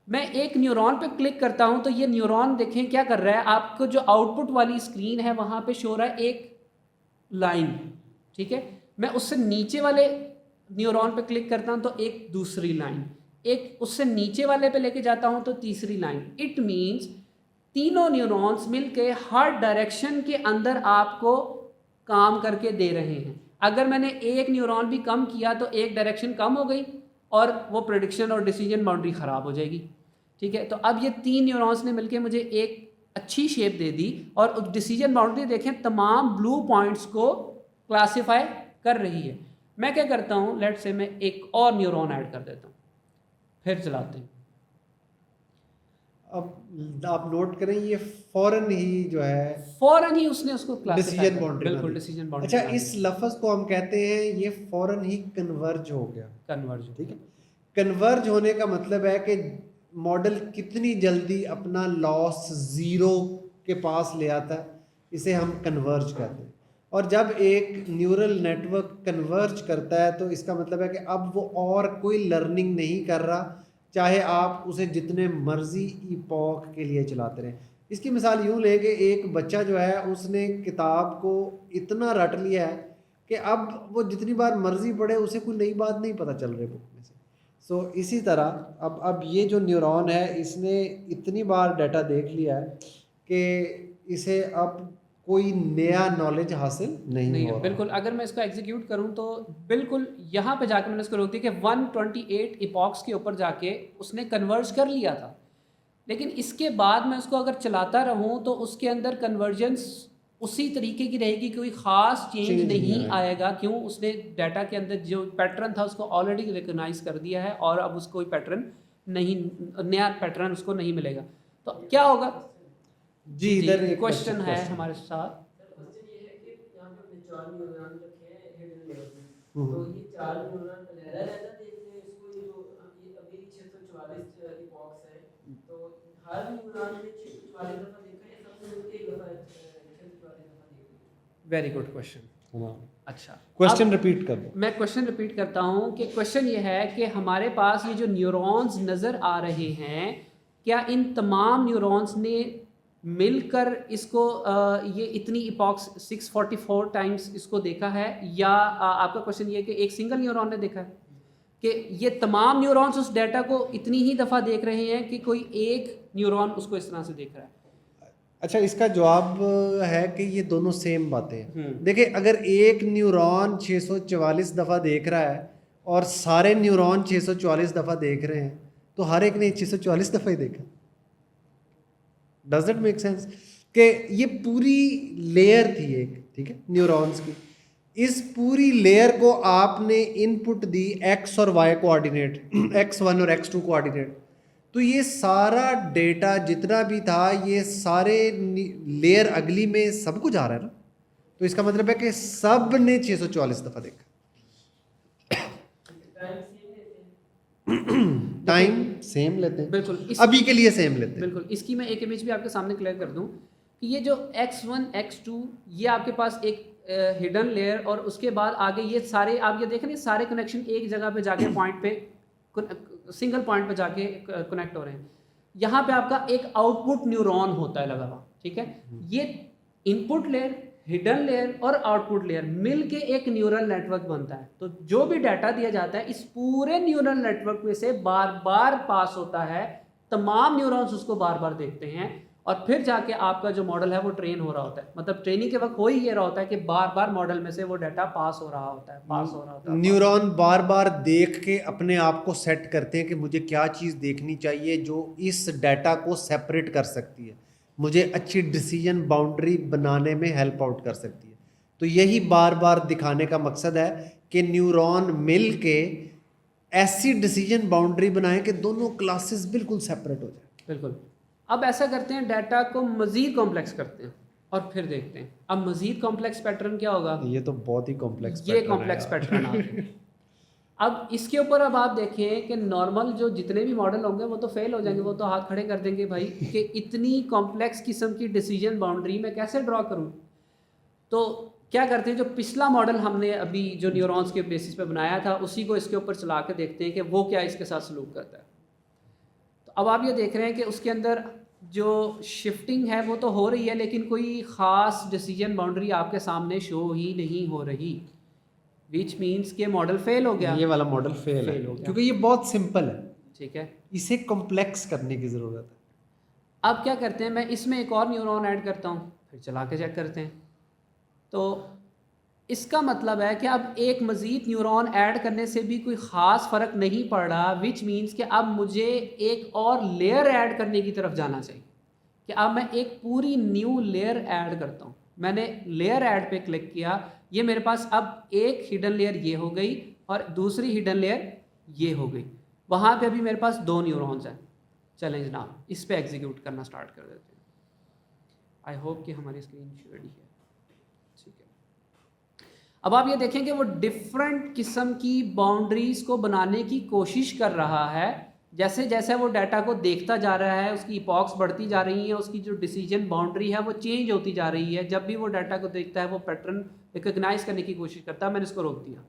मैं एक न्यूरॉन पे क्लिक करता हूं तो ये न्यूरॉन देखें क्या कर रहा है, आपको जो आउटपुट वाली स्क्रीन है वहां पे शो हो रहा है एक लाइन, ठीक है। मैं उससे नीचे वाले न्यूरॉन पे क्लिक करता हूं तो एक दूसरी लाइन, एक उससे नीचे वाले पे लेके जाता हूं तो तीसरी लाइन। इट मीन्स तीनों न्यूरॉन्स मिलके हर डायरेक्शन के अंदर आपको काम करके दे रहे हैं। अगर मैंने एक न्यूरॉन भी कम किया तो एक डायरेक्शन कम हो गई और वो प्रेडिक्शन और डिसीजन बाउंड्री ख़राब हो जाएगी, ठीक है। तो अब ये तीन न्यूरॉन्स ने मिलके मुझे एक अच्छी शेप दे दी और डिसीजन बाउंड्री देखें तमाम ब्लू पॉइंट्स को क्लासिफाई कर रही है। मैं क्या करता हूँ, लेट से मैं एक और न्यूरॉन ऐड कर देता हूँ, फिर चलाते हैं। अब आप नोट करें, ये फौरन ही जो है फौरन ही उसने उसको डिसीजन बाउंड्री, बिल्कुल डिसीजन बाउंड्री। अच्छा, इस लफ्ज़ को हम कहते हैं ये फौरन ही कन्वर्ज हो गया। कन्वर्ज, ठीक है। कन्वर्ज होने का मतलब है कि मॉडल कितनी जल्दी अपना लॉस ज़ीरो के पास ले आता है, इसे हम कन्वर्ज कहते हैं। और जब एक न्यूरल नेटवर्क कन्वर्ज करता है तो इसका मतलब है कि अब वो और कोई लर्निंग नहीं कर रहा, चाहे आप उसे जितने मर्जी इपॉक के लिए चलाते रहें। इसकी मिसाल यूँ लें कि एक बच्चा जो है उसने किताब को इतना रट लिया है कि अब वो जितनी बार मर्जी पढ़े उसे कोई नई बात नहीं पता चल रही बुक में से। सो इसी तरह अब ये जो न्यूरॉन है इसने इतनी बार डाटा देख लिया है कि इसे अब कोई नया नॉलेज हासिल नहीं हो रहा। बिल्कुल। अगर मैं इसको एग्जीक्यूट करूं तो बिल्कुल यहाँ पे जाके मैंने इसको रोक दिया कि 128 इपॉक्स के ऊपर जाके उसने कन्वर्ज कर लिया था, लेकिन इसके बाद मैं उसको अगर चलाता रहूं तो उसके अंदर कन्वर्जेंस उसी तरीके की रहेगी, कोई ख़ास चेंज नहीं आएगा। क्यों? उसने डाटा के अंदर जो पैटर्न था उसको ऑलरेडी रिकॉग्नाइज कर दिया है और अब उसको कोई पैटर्न नहीं, नया पैटर्न उसको नहीं मिलेगा। तो क्या होगा जी, इधर एक क्वेश्चन है हमारे साथ। तो ये चार न्यूरॉन लहरा देखते हैं इसको, ये जो ये अभी 644 इपॉक्स है, तो हर न्यूरॉन ने 644 दफा देखा है, सबसे मिलके एक दफा 644 दफा देखा। Very good question. अच्छा, क्वेश्चन रिपीट कर दो। मैं क्वेश्चन रिपीट करता हूँ कि क्वेश्चन ये है कि हमारे पास ये जो न्यूरॉन्स नज़र आ रहे हैं, क्या इन तमाम न्यूरॉन्स ने मिलकर इसको ये इतनी इपॉक्स 644 टाइम्स इसको देखा है, या आपका क्वेश्चन ये है कि एक सिंगल न्यूरॉन ने देखा है, कि ये तमाम न्यूरॉन्स उस डाटा को इतनी ही दफ़ा देख रहे हैं कि कोई एक न्यूरॉन उसको इस तरह से देख रहा है? अच्छा, इसका जवाब है कि ये दोनों सेम बातें हैं। देखिए, अगर एक न्यूरॉन 644 दफ़ा देख रहा है और सारे न्यूरॉन 644 दफ़ा देख रहे हैं तो हर एक ने 644 दफ़ा ही देखा। Does it make sense? कि ये पूरी लेयर थी एक, ठीक है, न्यूरॉन्स की। इस पूरी लेयर को आपने इनपुट दी x और y कोऑर्डिनेट, x1 और x2 कोऑर्डिनेट, तो ये सारा डेटा जितना भी था ये सारे लेयर अगली में सब कुछ आ रहा है ना, तो इसका मतलब है कि सब ने 644 दफ़ा देखा। टाइम सेम लेते हैं, बिल्कुल, अभी के लिए सेम लेते हैं। बिल्कुल। इसकी मैं एक इमेज भी आपके सामने क्लियर कर दूं कि ये जो x1 x2 ये आपके पास एक हिडन लेयर, और उसके बाद आगे ये सारे आप ये देखें ना, सारे कनेक्शन एक जगह पे जाके पॉइंट पे सिंगल पॉइंट पे जाके कनेक्ट हो रहे हैं। यहाँ पे आपका एक आउटपुट न्यूरॉन होता है लगा हुआ, ठीक है। ये इनपुट लेयर, हिडन लेयर और आउटपुट लेयर मिल के एक न्यूरल नेटवर्क बनता है। तो जो भी डाटा दिया जाता है इस पूरे न्यूरल नेटवर्क में से बार बार पास होता है, तमाम न्यूरॉन्स उसको बार बार देखते हैं और फिर जाके आपका जो मॉडल है वो ट्रेन हो रहा होता है। मतलब ट्रेनिंग के वक्त हो ही ये रहा होता है कि बार बार मॉडल में से वो डाटा पास हो रहा होता है, पास हो रहा होता है। न्यूरॉन बार बार देख के अपने आप को सेट करते हैं कि मुझे क्या चीज़ देखनी चाहिए जो इस डाटा को सेपरेट कर सकती है। मुझे अच्छी डिसीजन बाउंड्री बनाने में हेल्प आउट कर सकती है। तो यही बार बार दिखाने का मकसद है कि न्यूरॉन मिल के ऐसी डिसीजन बाउंड्री बनाएं कि दोनों क्लासेस बिल्कुल सेपरेट हो जाए। बिल्कुल। अब ऐसा करते हैं, डाटा को मज़ीद कॉम्प्लेक्स करते हैं और फिर देखते हैं अब मज़ीद कॉम्प्लेक्स पैटर्न क्या होगा। ये तो बहुत ही कॉम्प्लेक्स ये कॉम्प्लेक्स पैटर्न आ गए। अब इसके ऊपर अब आप देखें कि नॉर्मल जो जितने भी मॉडल होंगे वो तो फेल हो जाएंगे, वो तो हाथ खड़े कर देंगे भाई कि इतनी कॉम्प्लेक्स किस्म की डिसीजन बाउंड्री मैं कैसे ड्रॉ करूं। तो क्या करते हैं, जो पिछला मॉडल हमने अभी जो न्यूरॉन्स के बेसिस पे बनाया था उसी को इसके ऊपर चला के देखते हैं कि वो क्या इसके साथ सलूक करता है। तो अब आप ये देख रहे हैं कि उसके अंदर जो शिफ्टिंग है वो तो हो रही है, लेकिन कोई ख़ास डिसीजन बाउंड्री आपके सामने शो ही नहीं हो रही, विच मीन्स के मॉडल फेल हो गया। ये वाला मॉडल फेल है Fail हो गया। क्योंकि ये बहुत सिंपल है, ठीक है। इसे कॉम्प्लेक्स करने की ज़रूरत है। अब क्या करते हैं, मैं इसमें एक और न्यूरॉन ऐड करता हूँ, फिर चला के चेक करते हैं। तो इसका मतलब है कि अब एक मज़ीद न्यूरॉन ऐड करने से भी कोई ख़ास फ़र्क नहीं पड़ रहा, विच मीन्स कि अब मुझे एक और लेयर ऐड करने की तरफ जाना चाहिए कि अब मैं एक पूरी न्यू लेयर ऐड करता हूँ। मैंने लेयर ऐड पे क्लिक किया, ये मेरे पास अब एक हिडन लेयर ये हो गई और दूसरी हिडन लेयर ये हो गई। वहाँ पे अभी मेरे पास 2 न्यूरॉन्स हैं। चलें जनाब, इस पे एग्जीक्यूट करना स्टार्ट कर देते हैं। आई होप कि हमारी स्क्रीन शेयर ही है, ठीक है। अब आप ये देखें कि वो डिफरेंट किस्म की बाउंड्रीज़ को बनाने की कोशिश कर रहा है। जैसे जैसे वो डाटा को देखता जा रहा है, उसकी इपॉक्स बढ़ती जा रही हैं, उसकी जो डिसीजन बाउंड्री है वो चेंज होती जा रही है। जब भी वो डाटा को देखता है वो पैटर्न रिकग्नाइज करने की कोशिश करता है। मैंने इसको रोक दिया।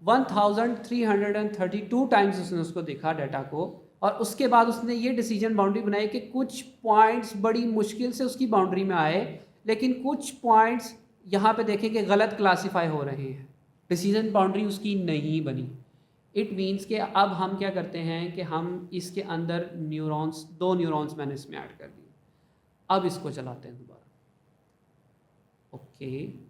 1332 टाइम्स उसने उसको देखा डाटा को, और उसके बाद उसने ये डिसीजन बाउंड्री बनाई कि कुछ पॉइंट्स बड़ी मुश्किल से उसकी बाउंड्री में आए, लेकिन कुछ पॉइंट्स यहाँ पे देखें कि गलत क्लासीफाई हो रहे हैं, डिसीजन बाउंड्री उसकी नहीं बनी। इट मीन्स कि अब हम क्या करते हैं कि हम इसके अंदर न्यूरॉन्स, 2 न्यूरॉन्स मैंने इसमें ऐड कर दिए। अब इसको चलाते हैं दोबारा। ओके,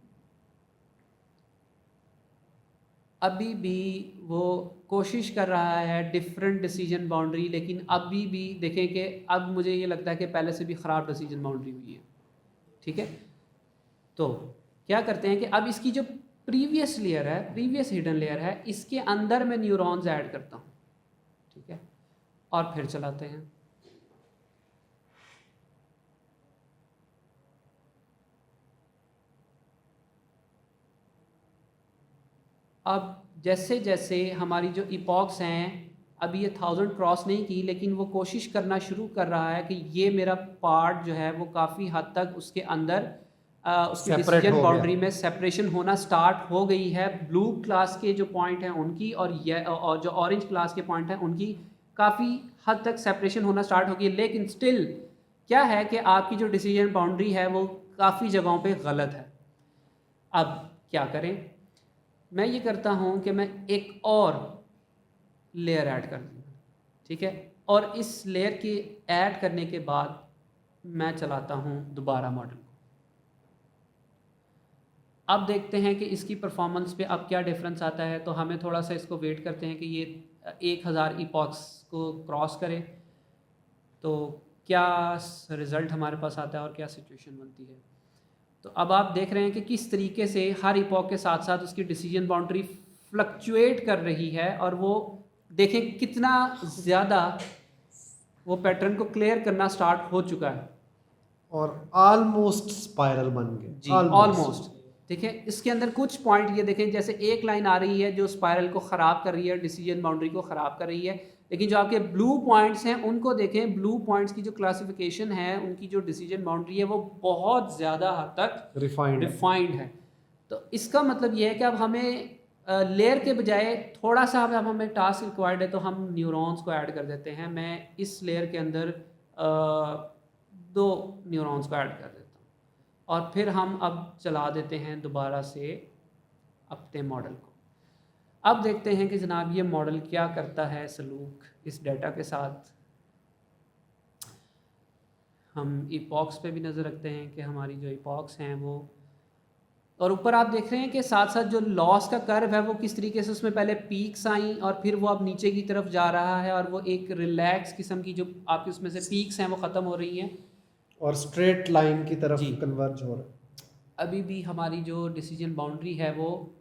अभी भी वो कोशिश कर रहा है डिफरेंट डिसीजन बाउंड्री, लेकिन अभी भी देखें कि अब मुझे ये लगता है कि पहले से भी ख़राब डिसीजन बाउंड्री हुई है, ठीक है। तो क्या करते हैं कि अब इसकी जो प्रीवियस लेयर है, प्रीवियस हिडन लेयर है, इसके अंदर मैं न्यूरॉन्स ऐड करता हूँ, ठीक है, और फिर चलाते हैं। अब जैसे जैसे हमारी जो इपॉक्स हैं, अभी ये 1000 क्रॉस नहीं की, लेकिन वो कोशिश करना शुरू कर रहा है कि ये मेरा पार्ट जो है वो काफ़ी हद तक उसके अंदर उसकी Separate डिसीजन हो बाउंड्री गया। में सेपरेशन होना स्टार्ट हो गई है। ब्लू क्लास के जो पॉइंट हैं उनकी और जो ऑरेंज क्लास के पॉइंट हैं उनकी काफ़ी हद तक सेपरेशन होना स्टार्ट हो गई, लेकिन स्टिल क्या है कि आपकी जो डिसीजन बाउंड्री है वो काफ़ी जगहों पे गलत है। अब क्या करें, मैं ये करता हूँ कि मैं एक और लेयर ऐड कर दूँ, ठीक है, और इस लेयर के ऐड करने के बाद मैं चलाता हूँ दोबारा मॉडल। अब देखते हैं कि इसकी परफॉर्मेंस पे अब क्या डिफरेंस आता है। तो हमें थोड़ा सा इसको वेट करते हैं कि ये 1000 इपॉक्स को क्रॉस करे, तो क्या रिज़ल्ट हमारे पास आता है और क्या सिचुएशन बनती है। तो अब आप देख रहे हैं कि किस तरीके से हर इपॉक के साथ साथ उसकी डिसीजन बाउंड्री फ्लक्चुएट कर रही है, और वो देखें कितना ज़्यादा वो पैटर्न को क्लियर करना स्टार्ट हो चुका है, और ऑलमोस्ट स्पाइरल बन गए जी ऑलमोस्ट। देखें इसके अंदर कुछ पॉइंट ये देखें, जैसे एक लाइन आ रही है जो स्पाइरल को ख़राब कर रही है, डिसीजन बाउंड्री को ख़राब कर रही है, लेकिन जो आपके ब्लू पॉइंट्स हैं उनको देखें, ब्लू पॉइंट्स की जो क्लासिफिकेशन है, उनकी जो डिसीजन बाउंड्री है वो बहुत ज़्यादा हद तक रिफाइंड है। तो इसका मतलब ये है कि अब हमें लेयर के बजाय थोड़ा सा अब हमें टास्क रिक्वायर्ड है, तो हम न्यूरॉन्स को ऐड कर देते हैं। मैं इस लेयर के अंदर 2 न्यूरॉन्स को ऐड कर देता हूँ, और फिर हम अब चला देते हैं दोबारा से अपने मॉडल को। अब देखते हैं कि जनाब ये मॉडल क्या करता है सलूक इस डाटा के साथ। हम इपॉक्स पे भी नज़र रखते हैं कि हमारी जो इपॉक्स हैं वो, और ऊपर आप देख रहे हैं कि साथ साथ जो लॉस का कर्व है वो किस तरीके से उसमें पहले पीक्स आई और फिर वो अब नीचे की तरफ जा रहा है, और वो एक रिलैक्स किस्म की जो आपकी उसमें से पीक्स हैं वो ख़त्म हो रही हैं। और स्ट्रेट लाइन की तरफ जी। कन्वर्ज हो रहा है। अभी भी हमारी जो डिसीजन बाउंड्री है वो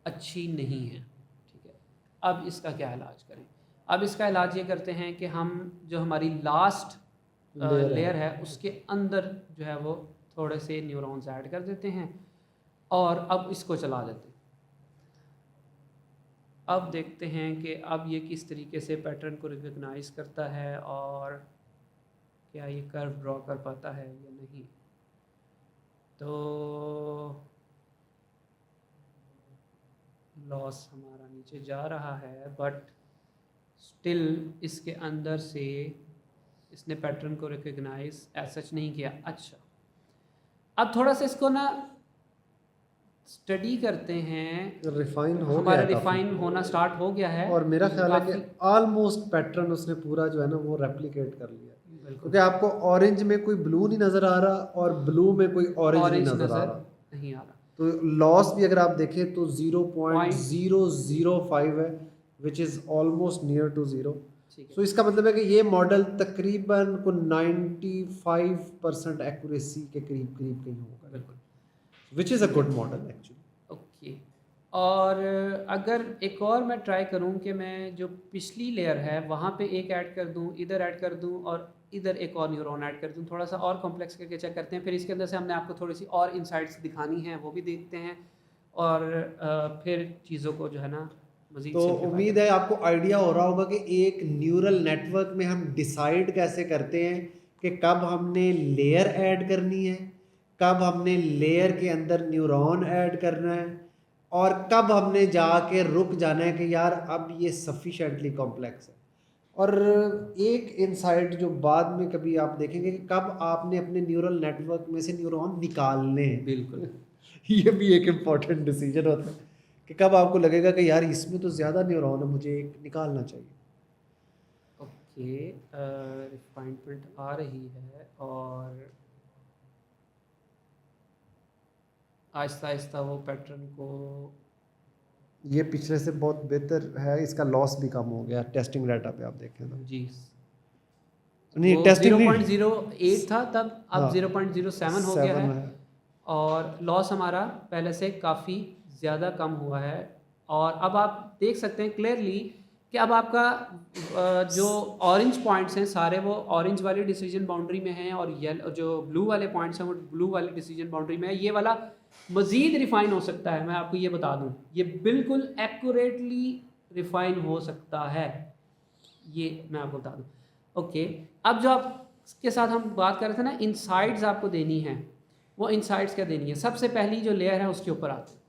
अच्छी नहीं है, ठीक है। अब इसका क्या इलाज करें? अब इसका इलाज ये करते हैं कि हम जो हमारी लास्ट लेयर है उसके अंदर जो है वो थोड़े से न्यूरॉन्स ऐड कर देते हैं और अब इसको चला देते हैं। अब देखते हैं कि अब ये किस तरीके से पैटर्न को रिकग्नाइज करता है और क्या ये कर्व ड्रॉ कर पाता है या नहीं। तो लॉस हमारा नीचे जा रहा है बट स्टिल इसके अंदर से इसने पैटर्न को रिकग्नाइज एज सच नहीं किया। अच्छा, अब थोड़ा सा इसको ना स्टडी करते हैं। रिफाइन हो हमारा गया काफी। रिफाइन होना स्टार्ट हो गया है और मेरा ख्याल है कि काफ़ी। ऑलमोस्ट पैटर्न उसने पूरा जो है ना वो रेप्लिकेट कर लिया, बिल्कुल क्योंकि आपको ऑरेंज में कोई ब्लू नहीं नज़र आ रहा और ब्लू में कोई ऑरेंज नहीं ऑरेंज नज़र आ नज़र रहा। नहीं आ रहा। तो लॉस भी अगर आप देखें तो 0.005 है, which is almost near to 0। ठीक है। सो इसका मतलब है कि ये मॉडल तकरीबन को 95% एक्यूरेसी के करीब करीब कहीं होगा, बिल्कुल which is a good model actually. Okay. और अगर एक और मैं ट्राई करूं कि मैं जो पिछली लेयर है वहाँ पे एक ऐड कर दूं, इधर ऐड कर दूं और इधर एक और न्यूरॉन ऐड कर दूं, थोड़ा सा और कॉम्प्लेक्स करके चेक करते हैं। फिर इसके अंदर से हमने आपको थोड़ी सी और इनसाइट्स दिखानी है, वो भी देखते हैं और फिर चीज़ों को जो है ना मज़ीद तो simplify उम्मीद है आपको आइडिया हो रहा होगा कि एक न्यूरल नेटवर्क में हम डिसाइड कैसे करते हैं कि कब हमने लेयर ऐड करनी है, कब हमने लेयर के अंदर न्यूरॉन ऐड करना है और कब हमने जाके रुक जाना है कि यार अब ये सफिशेंटली कॉम्प्लेक्स है। और एक इनसाइट जो बाद में कभी आप देखेंगे कि कब आपने अपने न्यूरल नेटवर्क में से न्यूरॉन निकालने हैं। बिल्कुल। ये भी एक इम्पॉर्टेंट डिसीजन होता है कि कब आपको लगेगा कि यार इसमें तो ज़्यादा न्यूरॉन है, मुझे एक निकालना चाहिए। ओके, रिफाइनमेंट आ रही है और आहिस्ता आहिस्ता वो पैटर्न को ये पिछले से बहुत बेहतर है, इसका लॉस भी कम हो गया टेस्टिंग डाटा पे आप देखें तो। जी नहीं वो टेस्टिंग 0.08 था तब, अब हाँ, 0.07 हो गया 7 है और लॉस हमारा पहले से काफ़ी ज़्यादा कम हुआ है। और अब आप देख सकते हैं क्लियरली कि अब आपका जो ऑरेंज पॉइंट्स हैं सारे वो ऑरेंज वाली डिसीजन बाउंड्री में हैं और येलो जो ब्लू वाले पॉइंट्स हैं वो ब्लू वाली डिसीजन बाउंड्री में है। ये वाला मज़ीद रिफ़ाइन हो सकता है, मैं आपको ये बता दूं, ये बिल्कुल एक्यूरेटली रिफ़ाइन हो सकता है, ये मैं आपको बता दूं। ओके, अब जो आपके साथ हम बात कर रहे थे ना इनसाइट्स आपको देनी है, वो इनसाइट्स क्या देनी है। सबसे पहली जो लेयर है उसके ऊपर आते हैं।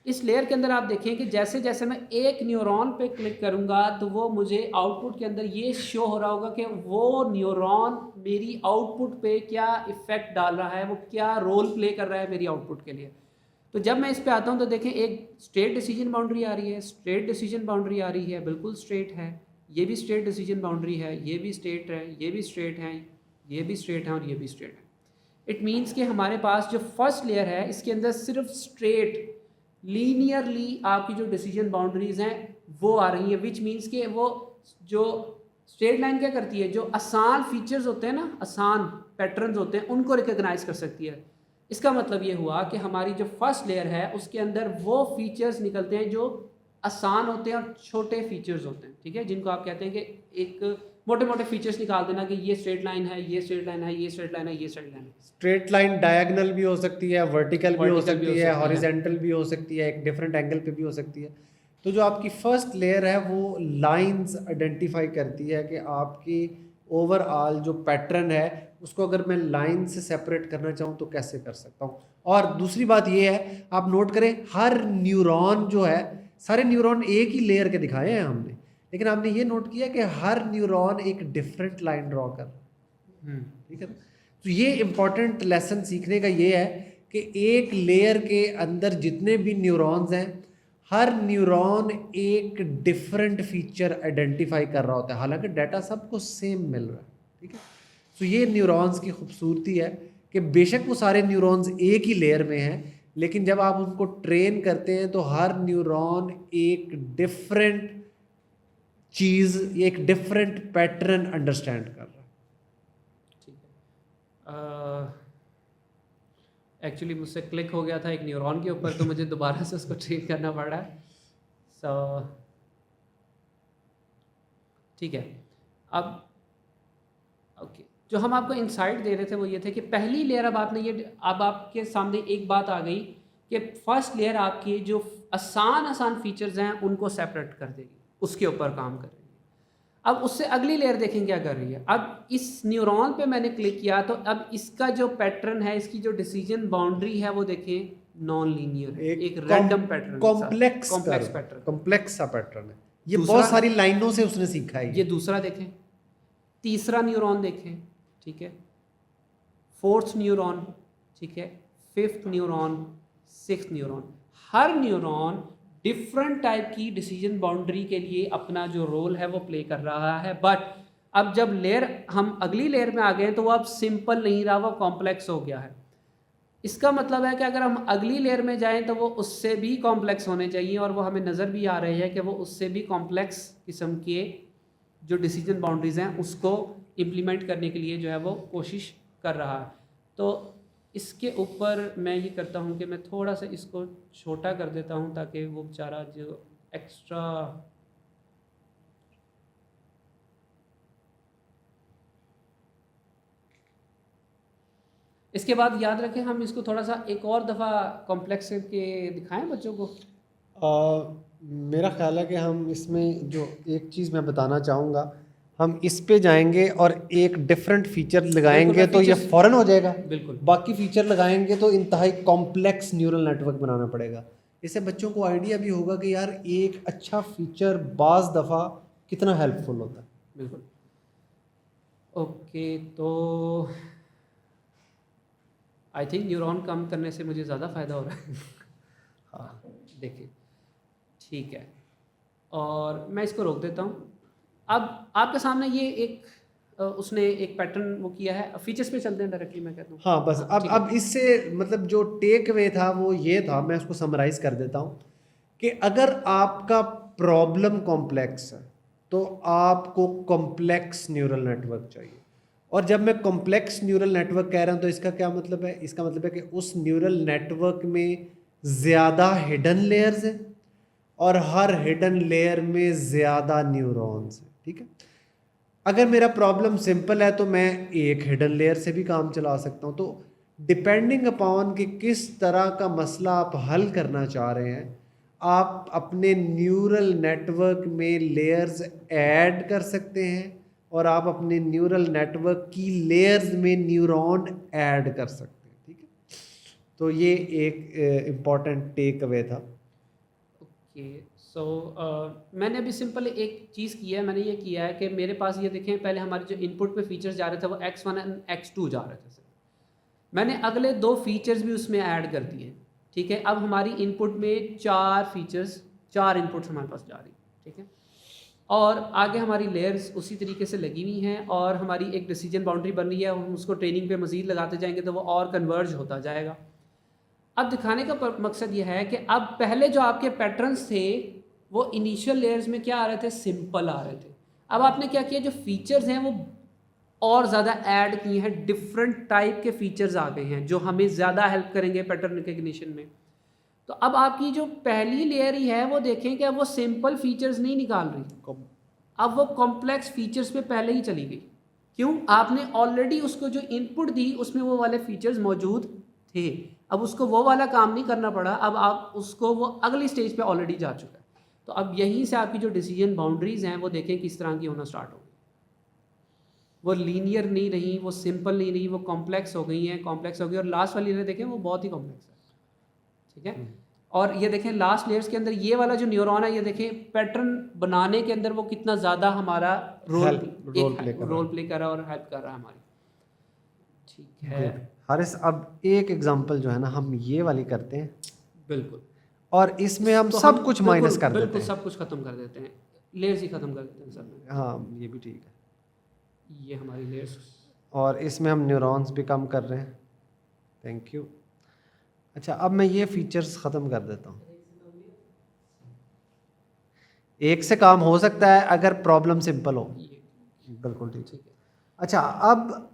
इस लेयर के अंदर आप देखें कि जैसे जैसे मैं एक न्यूरॉन पे क्लिक करूंगा तो वो मुझे आउटपुट के अंदर ये शो हो रहा होगा कि वो न्यूरॉन मेरी आउटपुट पे क्या इफ़ेक्ट डाल रहा है, वो क्या रोल प्ले कर रहा है मेरी आउटपुट के लिए। तो जब मैं इस पे आता हूँ तो देखें एक स्ट्रेट डिसीजन बाउंड्री आ रही है, स्ट्रेट डिसीजन बाउंड्री आ रही है, बिल्कुल स्ट्रेट है, ये भी स्ट्रेट डिसीजन बाउंड्री है, ये भी स्ट्रेट है, ये भी स्ट्रेट है, ये भी स्ट्रेट है और ये भी स्ट्रेट है। इट मीन्स कि हमारे पास जो फर्स्ट लेयर है इसके अंदर सिर्फ स्ट्रेट लीनियरली आपकी जो डिसीजन बाउंड्रीज हैं वो आ रही हैं, विच मीन्स कि वो जो स्ट्रेट लाइन क्या करती है, जो आसान फीचर्स होते हैं ना, आसान पैटर्न्स होते हैं, उनको रिकग्नाइज कर सकती है। इसका मतलब ये हुआ कि हमारी जो फर्स्ट लेयर है उसके अंदर वो फीचर्स निकलते हैं जो आसान होते हैं और छोटे फीचर्स होते हैं, ठीक है, जिनको आप कहते हैं कि एक मोटे मोटे फीचर्स निकाल देना कि ये स्ट्रेट लाइन है, ये स्ट्रेट लाइन है, ये स्ट्रेट लाइन है, ये स्ट्रेट लाइन है। स्ट्रेट लाइन डायगोनल भी हो सकती है, वर्टिकल भी हो Vertical भी हो सकती है, सकती है। हॉरिजेंटल भी हो सकती है, एक डिफरेंट एंगल पे भी हो सकती है। तो जो आपकी फर्स्ट लेयर है वो लाइंस आइडेंटिफाई करती है कि आपकी ओवरऑल जो पैटर्न है उसको अगर मैं लाइन से सेपरेट करना चाहूँ तो कैसे कर सकता हूँ। और दूसरी बात ये है, आप नोट करें हर न्यूरॉन जो है, सारे न्यूरॉन एक ही लेयर के दिखाए हैं हमने, लेकिन आपने ये नोट किया कि हर न्यूरॉन एक डिफरेंट लाइन ड्रॉ कर रहा है, ठीक है। तो ये इम्पॉर्टेंट लेसन सीखने का ये है कि एक लेयर के अंदर जितने भी न्यूरॉन्स हैं हर न्यूरॉन एक डिफरेंट फीचर आइडेंटिफाई कर रहा होता है, हालांकि डाटा सबको सेम मिल रहा है, ठीक है। तो ये न्यूरॉन्स की खूबसूरती है कि बेशक वो सारे न्यूरॉन्स एक ही लेयर में हैं, लेकिन जब आप उनको ट्रेन करते हैं तो हर न्यूरॉन एक डिफरेंट चीज़, एक डिफरेंट पैटर्न अंडरस्टैंड कर रहा है। ठीक है, एक्चुअली मुझसे क्लिक हो गया था एक न्यूरॉन के ऊपर, तो मुझे दोबारा से उसको ट्रेन करना पड़ रहा है। सो ठीक है, अब ओके, जो हम आपको इंसाइट दे रहे थे वो ये थे कि पहली लेयर, अब आपके सामने एक बात आ गई कि फर्स्ट लेयर आपकी जो आसान फीचर्स हैं उनको सेपरेट कर देगी, उसके ऊपर काम करेगी। अब उससे अगली लेयर देखें क्या कर रही है। अब इस न्यूरॉन पे मैंने क्लिक किया तो अब इसका जो पैटर्न है, इसकी जो डिसीजन बाउंड्री है वो देखें नॉन लीनियर है, एक random pattern, complex pattern, complex सा पैटर्न है ये, दूसरा- बहुत सारी लाइनों से उसने सीखा है ये दूसरा देखें, तीसरा न्यूरॉन देखें, ठीक है, फोर्थ न्यूरॉन, ठीक है, फिफ्थ न्यूरॉन, सिक्स्थ न्यूरॉन। हर न्यूरॉन डिफरेंट टाइप की डिसीजन बाउंड्री के लिए अपना जो रोल है वो प्ले कर रहा है। बट अब जब लेयर, हम अगली लेयर में आ गए तो वो अब सिंपल नहीं रहा, वो कॉम्प्लेक्स हो गया है। इसका मतलब है कि अगर हम अगली लेयर में जाएं तो वो उससे भी कॉम्प्लेक्स होने चाहिए, और वो हमें नज़र भी आ रहे हैं कि वो उससे भी कॉम्प्लेक्स किस्म के जो डिसीजन बाउंड्रीज़ हैं उसको इम्प्लीमेंट करने के लिए जो है वो कोशिश कर रहा है। तो इसके ऊपर मैं ये करता हूँ कि मैं थोड़ा सा इसको छोटा कर देता हूँ ताकि वो बेचारा जो एक्स्ट्रा इसके बाद याद रखें हम इसको थोड़ा सा एक और दफ़ा कॉम्प्लेक्स के दिखाएं बच्चों को। मेरा ख्याल है कि हम इसमें जो एक चीज़ मैं बताना चाहूँगा, हम इस पे जाएंगे और एक डिफरेंट फीचर लगाएंगे तो ये features- फ़ौरन हो जाएगा। बिल्कुल, बाकी फीचर लगाएंगे तो इंतहाई कॉम्प्लेक्स न्यूरल नेटवर्क बनाना पड़ेगा। इससे बच्चों को आइडिया भी होगा कि यार एक अच्छा फीचर बाज़ दफ़ा कितना हेल्पफुल होता है। बिल्कुल। ओके, तो आई थिंक न्यूरॉन कम करने से मुझे ज़्यादा फ़ायदा हो रहा है। हाँ, देखिए, ठीक है, और मैं इसको रोक देता हूँ। अब आपके सामने ये एक उसने एक पैटर्न वो किया है। फीचर्स पे चलते हैं डायरेक्टली, मैं कहता हूँ। हाँ बस हाँ, ठीक है। अब इससे मतलब जो टेक अवे था वो ये था, मैं उसको समराइज़ कर देता हूँ कि अगर आपका प्रॉब्लम कॉम्प्लेक्स है तो आपको कॉम्प्लेक्स न्यूरल नेटवर्क चाहिए। और जब मैं कॉम्प्लेक्स न्यूरल नेटवर्क कह रहा हूँ तो इसका क्या मतलब है? इसका मतलब है कि उस न्यूरल नेटवर्क में ज़्यादा हिडन लेयर्स हैं और हर हिडन लेयर में ज़्यादा न्यूरॉन्स हैं, ठीक है। अगर मेरा प्रॉब्लम सिंपल है तो मैं एक हिडन लेयर से भी काम चला सकता हूँ। तो डिपेंडिंग अपॉन कि किस तरह का मसला आप हल करना चाह रहे हैं, आप अपने न्यूरल नेटवर्क में लेयर्स ऐड कर सकते हैं और आप अपने न्यूरल नेटवर्क की लेयर्स में न्यूरॉन ऐड कर सकते हैं, ठीक है। तो ये एक इम्पॉर्टेंट टेक अवे था। ओके, सो मैंने अभी सिंपल एक चीज़ की है। मैंने ये किया है कि मेरे पास ये देखें, पहले हमारे जो इनपुट पे फीचर्स जा रहे थे वो x1 एंड x2 जा रहे थे। मैंने अगले 2 फीचर्स भी उसमें ऐड कर दिए, ठीक है। अब हमारी इनपुट में 4 फीचर्स, 4 इनपुट्स हमारे पास जा रही, ठीक है। और आगे हमारी लेयर्स उसी तरीके से लगी हुई हैं और हमारी एक डिसीजन बाउंड्री बन रही है। हम उसको ट्रेनिंग पे मज़ीद लगाते जाएंगे तो वो और कन्वर्ज होता जाएगा। अब दिखाने का मकसद ये है कि अब पहले जो आपके पैटर्न्स थे वो इनिशियल लेयर्स में क्या आ रहे थे, सिंपल आ रहे थे। अब आपने क्या किया, जो फीचर्स हैं वो और ज़्यादा ऐड किए हैं, डिफरेंट टाइप के फीचर्स आ गए हैं जो हमें ज़्यादा हेल्प करेंगे पैटर्न रिकग्निशन में। तो अब आपकी जो पहली लेयर ही है वो देखें कि अब वो सिंपल फीचर्स नहीं निकाल रही, अब वो कॉम्प्लेक्स फीचर्स पे पहले ही चली गई। क्यों? आपने ऑलरेडी उसको जो इनपुट दी उसमें वो वाले फीचर्स मौजूद थे। अब उसको वो वाला काम नहीं करना पड़ा, अब आप उसको वो अगली स्टेज पे ऑलरेडी जा चुका है। तो अब यहीं से आपकी जो डिसीजन बाउंड्रीज़ हैं वो देखें किस तरह की होना स्टार्ट हो गई। वो लीनियर नहीं रही, वो सिंपल नहीं रही, वो कॉम्प्लेक्स हो गई हैं, कॉम्प्लेक्स हो गई। और लास्ट वाली लेयर देखें वो बहुत ही कॉम्प्लेक्स है, ठीक है। और ये देखें लास्ट लेयर्स के अंदर ये वाला जो न्यूरॉन है, ये देखें पैटर्न बनाने के अंदर वो कितना ज़्यादा हमारा रोल प्ले कर रहा है और हेल्प कर रहा है हमारी, ठीक है। हारिस, अब एक एग्जांपल जो है ना हम ये वाली करते हैं, बिल्कुल, और इसमें हम तो सब कुछ माइनस कर देते बिल्कुल हैं। सब कुछ ख़त्म कर देते हैं, लेयर्स ही ख़त्म कर देते हैं सब। हाँ, ये भी ठीक है। ये हमारी लेयर्स, और इसमें हम न्यूरॉन्स भी कम कर रहे हैं। Thank you. अच्छा, अब मैं ये फीचर्स ख़त्म कर देता हूँ। एक से काम हो सकता है अगर प्रॉब्लम सिंपल हो। ये बिल्कुल ठीक है। ठीक है। अच्छा, अब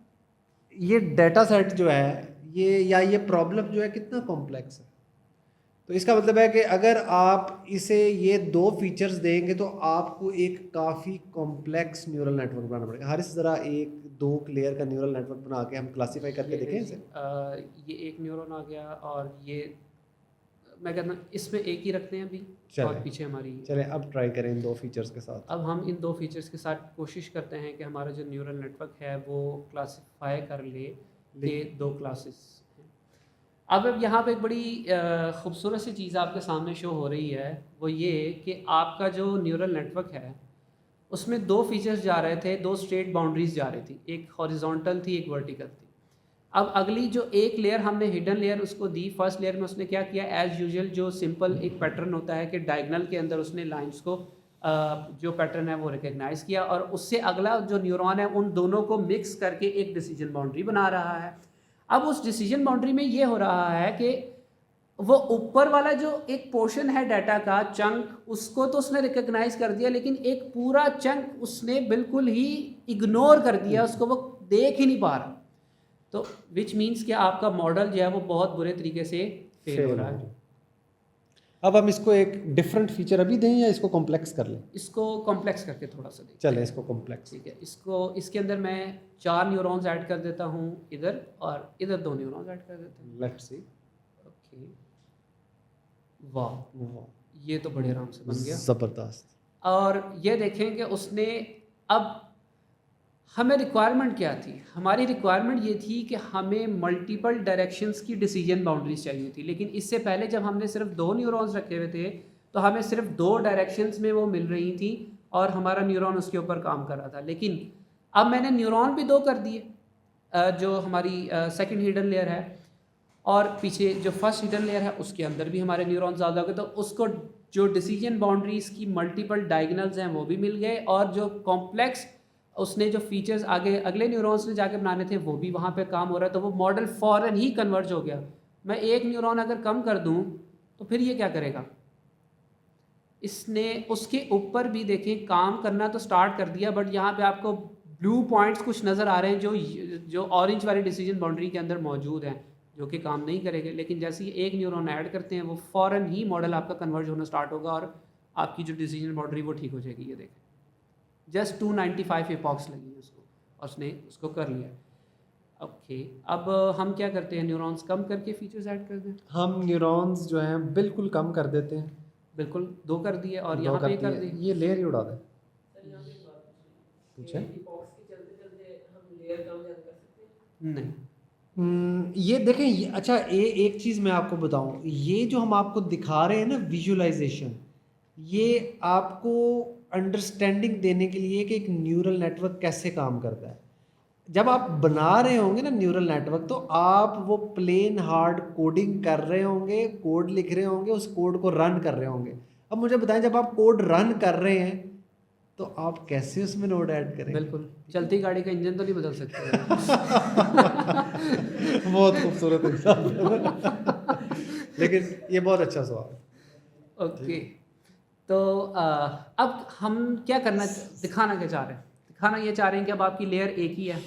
ये डेटा सेट जो है ये प्रॉब्लम जो है कितना कॉम्प्लेक्स है। तो इसका मतलब है कि अगर आप इसे ये 2 फीचर्स देंगे तो आपको एक काफ़ी कॉम्प्लेक्स न्यूरल नेटवर्क बनाना पड़ेगा। हारिस ज़रा 1-2 लेयर का न्यूरल नेटवर्क बना के हम क्लासीफाई करके देखें इसे। ये एक न्यूरॉन आ गया और ये मैं कहता हूँ इसमें एक ही रखते हैं अभी चलें। और पीछे हमारी। चलें अब ट्राई करें इन 2 फीचर्स के साथ। अब हम इन 2 फीचर्स के साथ कोशिश करते हैं कि हमारा जो न्यूरल नेटवर्क है वो क्लासिफाई कर ले कि 2 क्लासेस हैं। अब यहाँ पे एक बड़ी ख़ूबसूरत सी चीज़ आपके सामने शो हो रही है, वो ये कि आपका जो न्यूरल नेटवर्क है उसमें 2 फीचर्स जा रहे थे, 2 स्ट्रेट बाउंड्रीज जा रही थी, एक हॉरिजॉन्टल थी, एक वर्टिकल थी। अब अगली जो एक लेयर हमने हिडन लेयर उसको दी, फर्स्ट लेयर में उसने क्या किया, एज़ यूजुअल जो सिंपल एक पैटर्न होता है कि डायगनल के अंदर उसने लाइंस को जो पैटर्न है वो रिकग्नाइज़ किया और उससे अगला जो न्यूरॉन है उन दोनों को मिक्स करके एक डिसीजन बाउंड्री बना रहा है। अब उस डिसीजन बाउंड्री में ये हो रहा है कि वो ऊपर वाला जो एक पोर्शन है डाटा का चंक, उसको तो उसने रिकग्नाइज कर दिया, लेकिन एक पूरा चंक उसने बिल्कुल ही इग्नोर कर दिया, उसको वो देख ही नहीं पा रहा। तो विच मीन्स कि आपका मॉडल जो है वो बहुत बुरे तरीके से फेल हो रहा है। अब हम इसको एक डिफरेंट फीचर अभी दें या इसको कॉम्प्लेक्स कर लें? इसको कॉम्प्लेक्स करके थोड़ा सा दें। चलें इसको कॉम्प्लेक्स। ठीक है, इसको इसके अंदर मैं 4 न्यूरॉन्स ऐड कर देता हूँ इधर और इधर 2 न्यूरॉन्स ऐड कर देता हूँ। Let's see. ओके, वाह, ये तो बड़े आराम से बन गया, ज़बरदस्त। और ये देखें कि उसने अब हमें रिक्वायरमेंट क्या थी, हमारी रिक्वायरमेंट ये थी कि हमें मल्टीपल डायरेक्शंस की डिसीजन बाउंड्रीज चाहिए थी, लेकिन इससे पहले जब हमने सिर्फ 2 न्यूरॉन्स रखे हुए थे तो हमें सिर्फ 2 डायरेक्शंस में वो मिल रही थी और हमारा न्यूरॉन उसके ऊपर काम कर रहा था। लेकिन अब मैंने न्यूरॉन भी 2 कर दिए, जो हमारी सेकंड हिडन लेयर है, और पीछे जो फर्स्ट हिडन लेयर है उसके अंदर भी हमारे न्यूरॉन ज़्यादा हो गए, तो उसको जो डिसीजन बाउंड्रीज़ की मल्टीपल डायगनल्स हैं वो भी मिल गए, और जो कॉम्प्लेक्स उसने जो फीचर्स आगे अगले न्यूरॉन्स ने जाके बनाने थे वो भी वहाँ पे काम हो रहा है, तो वो मॉडल फ़ौरन ही कन्वर्ज हो गया। मैं एक न्यूरॉन अगर कम कर दूँ तो फिर ये क्या करेगा, इसने उसके ऊपर भी देखें काम करना तो स्टार्ट कर दिया, बट यहाँ पे आपको ब्लू पॉइंट्स कुछ नज़र आ रहे हैं जो ऑरेंज वाली डिसीजन बाउंड्री के अंदर मौजूद हैं, जो कि काम नहीं करेंगे। लेकिन जैसे ही एक न्यूरॉन ऐड करते हैं वो फ़ौरन ही मॉडल आपका कन्वर्ज होना स्टार्ट होगा और आपकी जो डिसीजन बाउंड्री वो ठीक हो जाएगी। ये देखें, जस्ट 295 एपॉक्स लगी उसको और उसने उसको कर लिया। ओके, अब हम क्या करते हैं, न्यूरॉन्स कम करके फीचर्स ऐड कर दें। हम न्यूरॉन्स जो हैं बिल्कुल कम कर देते हैं, बिल्कुल 2 कर दिए और 2 यहाँ पे कर दिए। दिए। ये लेयर ही उड़ा दें। सर यहाँ पे एक बात पूछें। epoxy के चलते चलते हम लेयर कम ज़्यादा कर सकते हैं? नहीं, ये देखें अच्छा एक चीज़ मैं आपको बताऊं, ये जो हम आपको दिखा रहे हैं ना विजुअलाइजेशन, ये आपको अंडरस्टैंडिंग देने के लिए कि एक न्यूरल नेटवर्क कैसे काम करता है। जब आप बना रहे होंगे ना न्यूरल नेटवर्क, तो आप वो प्लेन हार्ड कोडिंग कर रहे होंगे, कोड लिख रहे होंगे, उस कोड को रन कर रहे होंगे। अब मुझे बताएं, जब आप कोड रन कर रहे हैं तो आप कैसे उसमें नोड ऐड करेंगे? बिल्कुल चलती गाड़ी का इंजन तो नहीं बदल सकते। बहुत खूबसूरत एग्जाम्पल लेकिन ये बहुत अच्छा सवाल। ओके, तो अब हम क्या करना, दिखाना क्या चाह रहे हैं, दिखाना ये चाह रहे हैं कि अब आपकी लेयर एक ही है,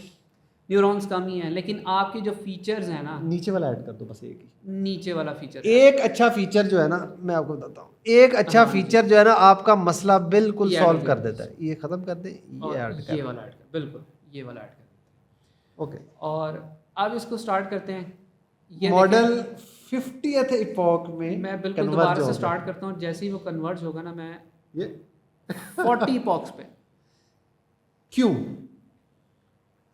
न्यूरॉन्स कम ही हैं, लेकिन आपके जो फीचर्स हैं ना, नीचे वाला ऐड कर दो बस एक ही। नीचे वाला फीचर एक अच्छा फीचर जो है ना, मैं आपको बताता हूँ, एक अच्छा हाँ, फीचर जो है ना आपका मसला बिल्कुल ये सॉल्व add कर कर देता है। ये ख़त्म कर दे, ये ऐड ये कर, वाला ऐड कर, बिल्कुल ये वाला ऐड कर। ओके। और अब इसको स्टार्ट करते हैं। ये मॉडल देखें, 50th इपॉक में मैं बिल्कुल converge दोबारा से होगा। स्टार्ट करता हूँ, जैसे ही वो कन्वर्ज होगा ना, मैं ये 40 पॉक्स पे। क्यों?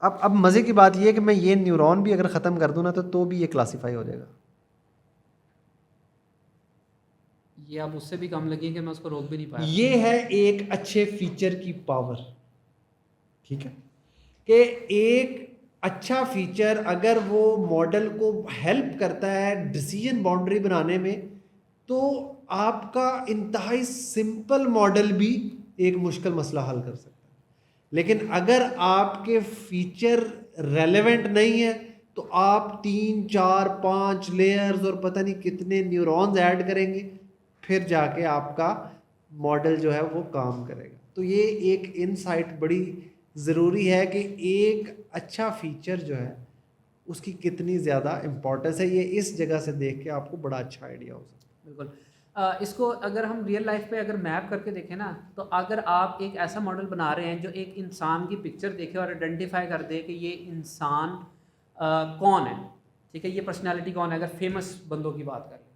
अब मज़े की बात ये है कि मैं ये न्यूरॉन भी अगर ख़त्म कर दूँ ना तो भी ये क्लासीफाई हो जाएगा। ये अब उससे भी कम लगी कि मैं उसको रोक भी नहीं पाया। ये है एक अच्छे फीचर की पावर, ठीक है, कि एक अच्छा फीचर अगर वो मॉडल को हेल्प करता है डिसीजन बाउंड्री बनाने में, तो आपका इंतहाई सिंपल मॉडल भी एक मुश्किल मसला हल कर सकता है। लेकिन अगर आपके फीचर रेलेवेंट नहीं है तो आप 3, 4, 5 लेयर्स और पता नहीं कितने न्यूरॉन्स ऐड करेंगे, फिर जाके आपका मॉडल जो है वो काम करेगा। तो ये एक इनसाइट बड़ी ज़रूरी है कि एक अच्छा फीचर जो है उसकी कितनी ज़्यादा इम्पोर्टेंस है, ये इस जगह से देख के आपको बड़ा अच्छा आइडिया हो सकता है। बिल्कुल। इसको अगर हम रियल लाइफ पे अगर मैप करके देखें ना, तो अगर आप एक ऐसा मॉडल बना रहे हैं जो एक इंसान की पिक्चर देखे और आइडेंटिफाई कर दे कि ये इंसान कौन है, ठीक है, ये पर्सनालिटी कौन है, अगर फेमस बंदों की बात करें।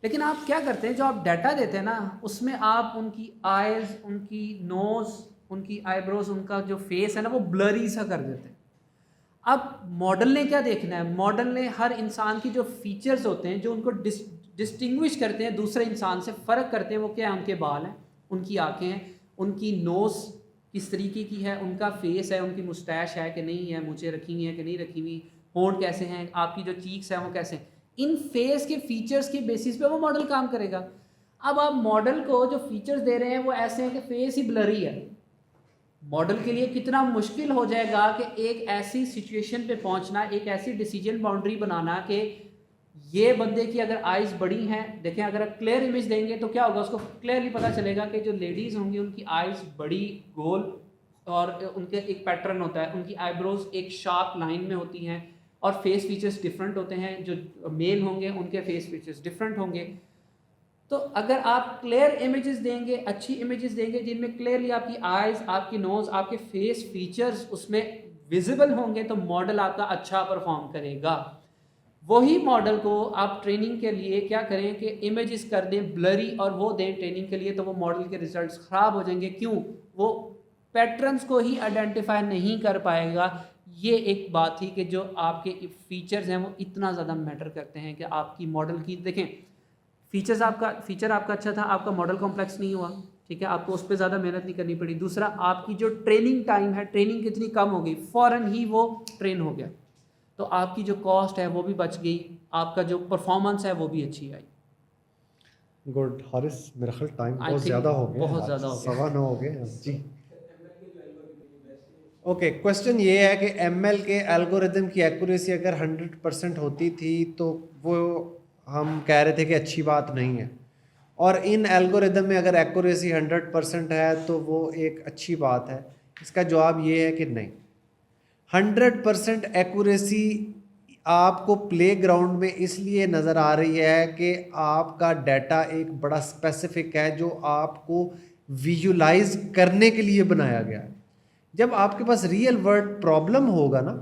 लेकिन आप क्या करते हैं, जो आप डाटा देते हैं ना, उसमें आप उनकी आइज़, उनकी नोज़, उनकी आईब्रोज, उनका जो फेस है ना, वो ब्लरी सा कर देते हैं। अब मॉडल ने क्या देखना है, मॉडल ने हर इंसान की जो फीचर्स होते हैं, जो उनको डिस्टिंग्विश करते हैं दूसरे इंसान से, फ़र्क करते हैं, वो क्या है, उनके बाल हैं, उनकी आंखें हैं, उनकी नोज़ किस तरीके की है, उनका फेस है, उनकी मुस्टैश है कि नहीं है, मूंछें रखी हुई हैं कि नहीं रखी हुई, होंठ कैसे हैं, आपकी जो चीक्स हैं वो कैसे हैं। इन फेस के फीचर्स के बेसिस पे वो मॉडल काम करेगा। अब आप मॉडल को जो फीचर्स दे रहे हैं वो ऐसे हैं कि फेस ही ब्लरी है। मॉडल के लिए कितना मुश्किल हो जाएगा कि एक ऐसी सिचुएशन पे पहुंचना, एक ऐसी डिसीजन बाउंड्री बनाना कि ये बंदे की अगर आइज़ बड़ी हैं, देखें अगर आप क्लियर इमेज देंगे तो क्या होगा, उसको क्लियरली पता चलेगा कि जो लेडीज़ होंगी उनकी आइज़ बड़ी, गोल, और उनके एक पैटर्न होता है, उनकी आईब्रोज एक शार्प लाइन में होती हैं, और फेस फीचर्स डिफरेंट होते हैं। जो मेल होंगे उनके फेस फीचर्स डिफरेंट होंगे। तो अगर आप क्लियर इमेजेस देंगे, अच्छी इमेजेस देंगे जिनमें क्लियरली आपकी आइज़, आपकी नोज़, आपके फेस फीचर्स उसमें विजिबल होंगे, तो मॉडल आपका अच्छा परफॉर्म करेगा। वही मॉडल को आप ट्रेनिंग के लिए क्या करें कि इमेजेस कर दें ब्लरी और वो दें ट्रेनिंग के लिए, तो वो मॉडल के रिजल्ट्स ख़राब हो जाएंगे। क्यों? वो पैटर्न्स को ही आइडेंटिफाई नहीं कर पाएगा। ये एक बात थी कि जो आपके फीचर्स हैं वो इतना ज़्यादा मैटर करते हैं कि आपकी मॉडल की, देखें फीचर आपका अच्छा था, आपका मॉडल कॉम्प्लेक्स नहीं हुआ, ठीक है, आपको उस पर ज़्यादा मेहनत नहीं करनी पड़ी। दूसरा, आपकी जो ट्रेनिंग टाइम है, ट्रेनिंग कितनी कम हो गई, फ़ौरन ही वो ट्रेन हो गया, तो आपकी जो कॉस्ट है वो भी बच गई, आपका जो परफॉर्मेंस है वो भी अच्छी आई। गुड हारिस, मेरा ख्याल टाइम I बहुत think ज़्यादा हो गया, बहुत ज़्यादा हो गया। 9:15 हो गए जी। ओके, क्वेश्चन ये है कि एमएल के एल्गोरिदम की एक्यूरेसी अगर 100% होती थी तो वो हम कह रहे थे कि अच्छी बात नहीं है, और इन एल्गोरिदम में अगर एक्यूरेसी 100% है तो वो एक अच्छी बात है। इसका जवाब ये है कि नहीं। 100% एक्यूरेसी आपको प्लेग्राउंड में इसलिए नज़र आ रही है कि आपका डाटा एक बड़ा स्पेसिफिक है जो आपको विजुलाइज करने के लिए बनाया गया है। जब आपके पास रियल वर्ल्ड प्रॉब्लम होगा ना,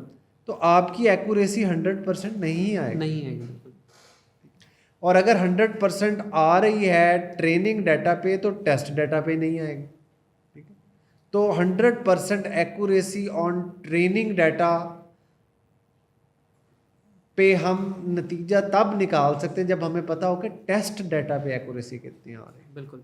तो आपकी एक्यूरेसी 100% नहीं आएगी। नहीं है बिल्कुल। और अगर 100% आ रही है ट्रेनिंग डाटा पे, तो टेस्ट डाटा पे नहीं आएगी, ठीक है। तो 100% एक्यूरेसी ऑन ट्रेनिंग डाटा पे हम नतीजा तब निकाल सकते हैं जब हमें पता हो कि टेस्ट डाटा पे एक्यूरेसी कितनी आ रही है। बिल्कुल,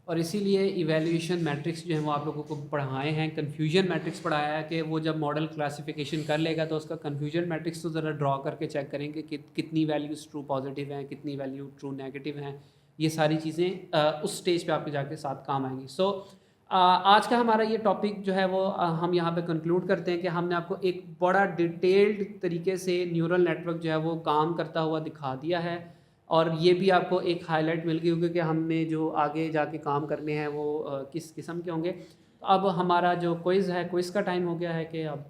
और इसीलिए इवैल्यूएशन मैट्रिक्स जो है वो आप लोगों को पढ़ाए हैं, कन्फ्यूजन मैट्रिक्स पढ़ाया है कि वो जब मॉडल क्लासिफिकेशन कर लेगा तो उसका कन्फ्यूजन मैट्रिक्स तो ज़रा ड्रॉ करके चेक करेंगे कि कितनी वैल्यूज़ ट्रू पॉजिटिव हैं, कितनी वैल्यू ट्रू नेगेटिव हैं। ये सारी चीज़ें उस स्टेज पे आपके जाके साथ काम आएंगी। सो आज का हमारा ये टॉपिक जो है वो हम यहाँ पे कंक्लूड करते हैं कि हमने आपको एक बड़ा डिटेल्ड तरीके से न्यूरल नेटवर्क जो है वो काम करता हुआ दिखा दिया है, और ये भी आपको एक हाईलाइट मिल गई होगी कि हमने जो आगे जाके काम करने हैं वो किस किस्म के होंगे। तो अब हमारा जो क्विज़ है, क्विज़ का टाइम हो गया है कि अब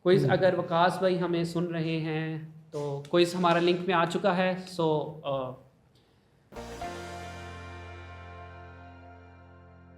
क्विज़, अगर वकास भाई हमें सुन रहे हैं तो क्विज़ हमारा लिंक में आ चुका है। सो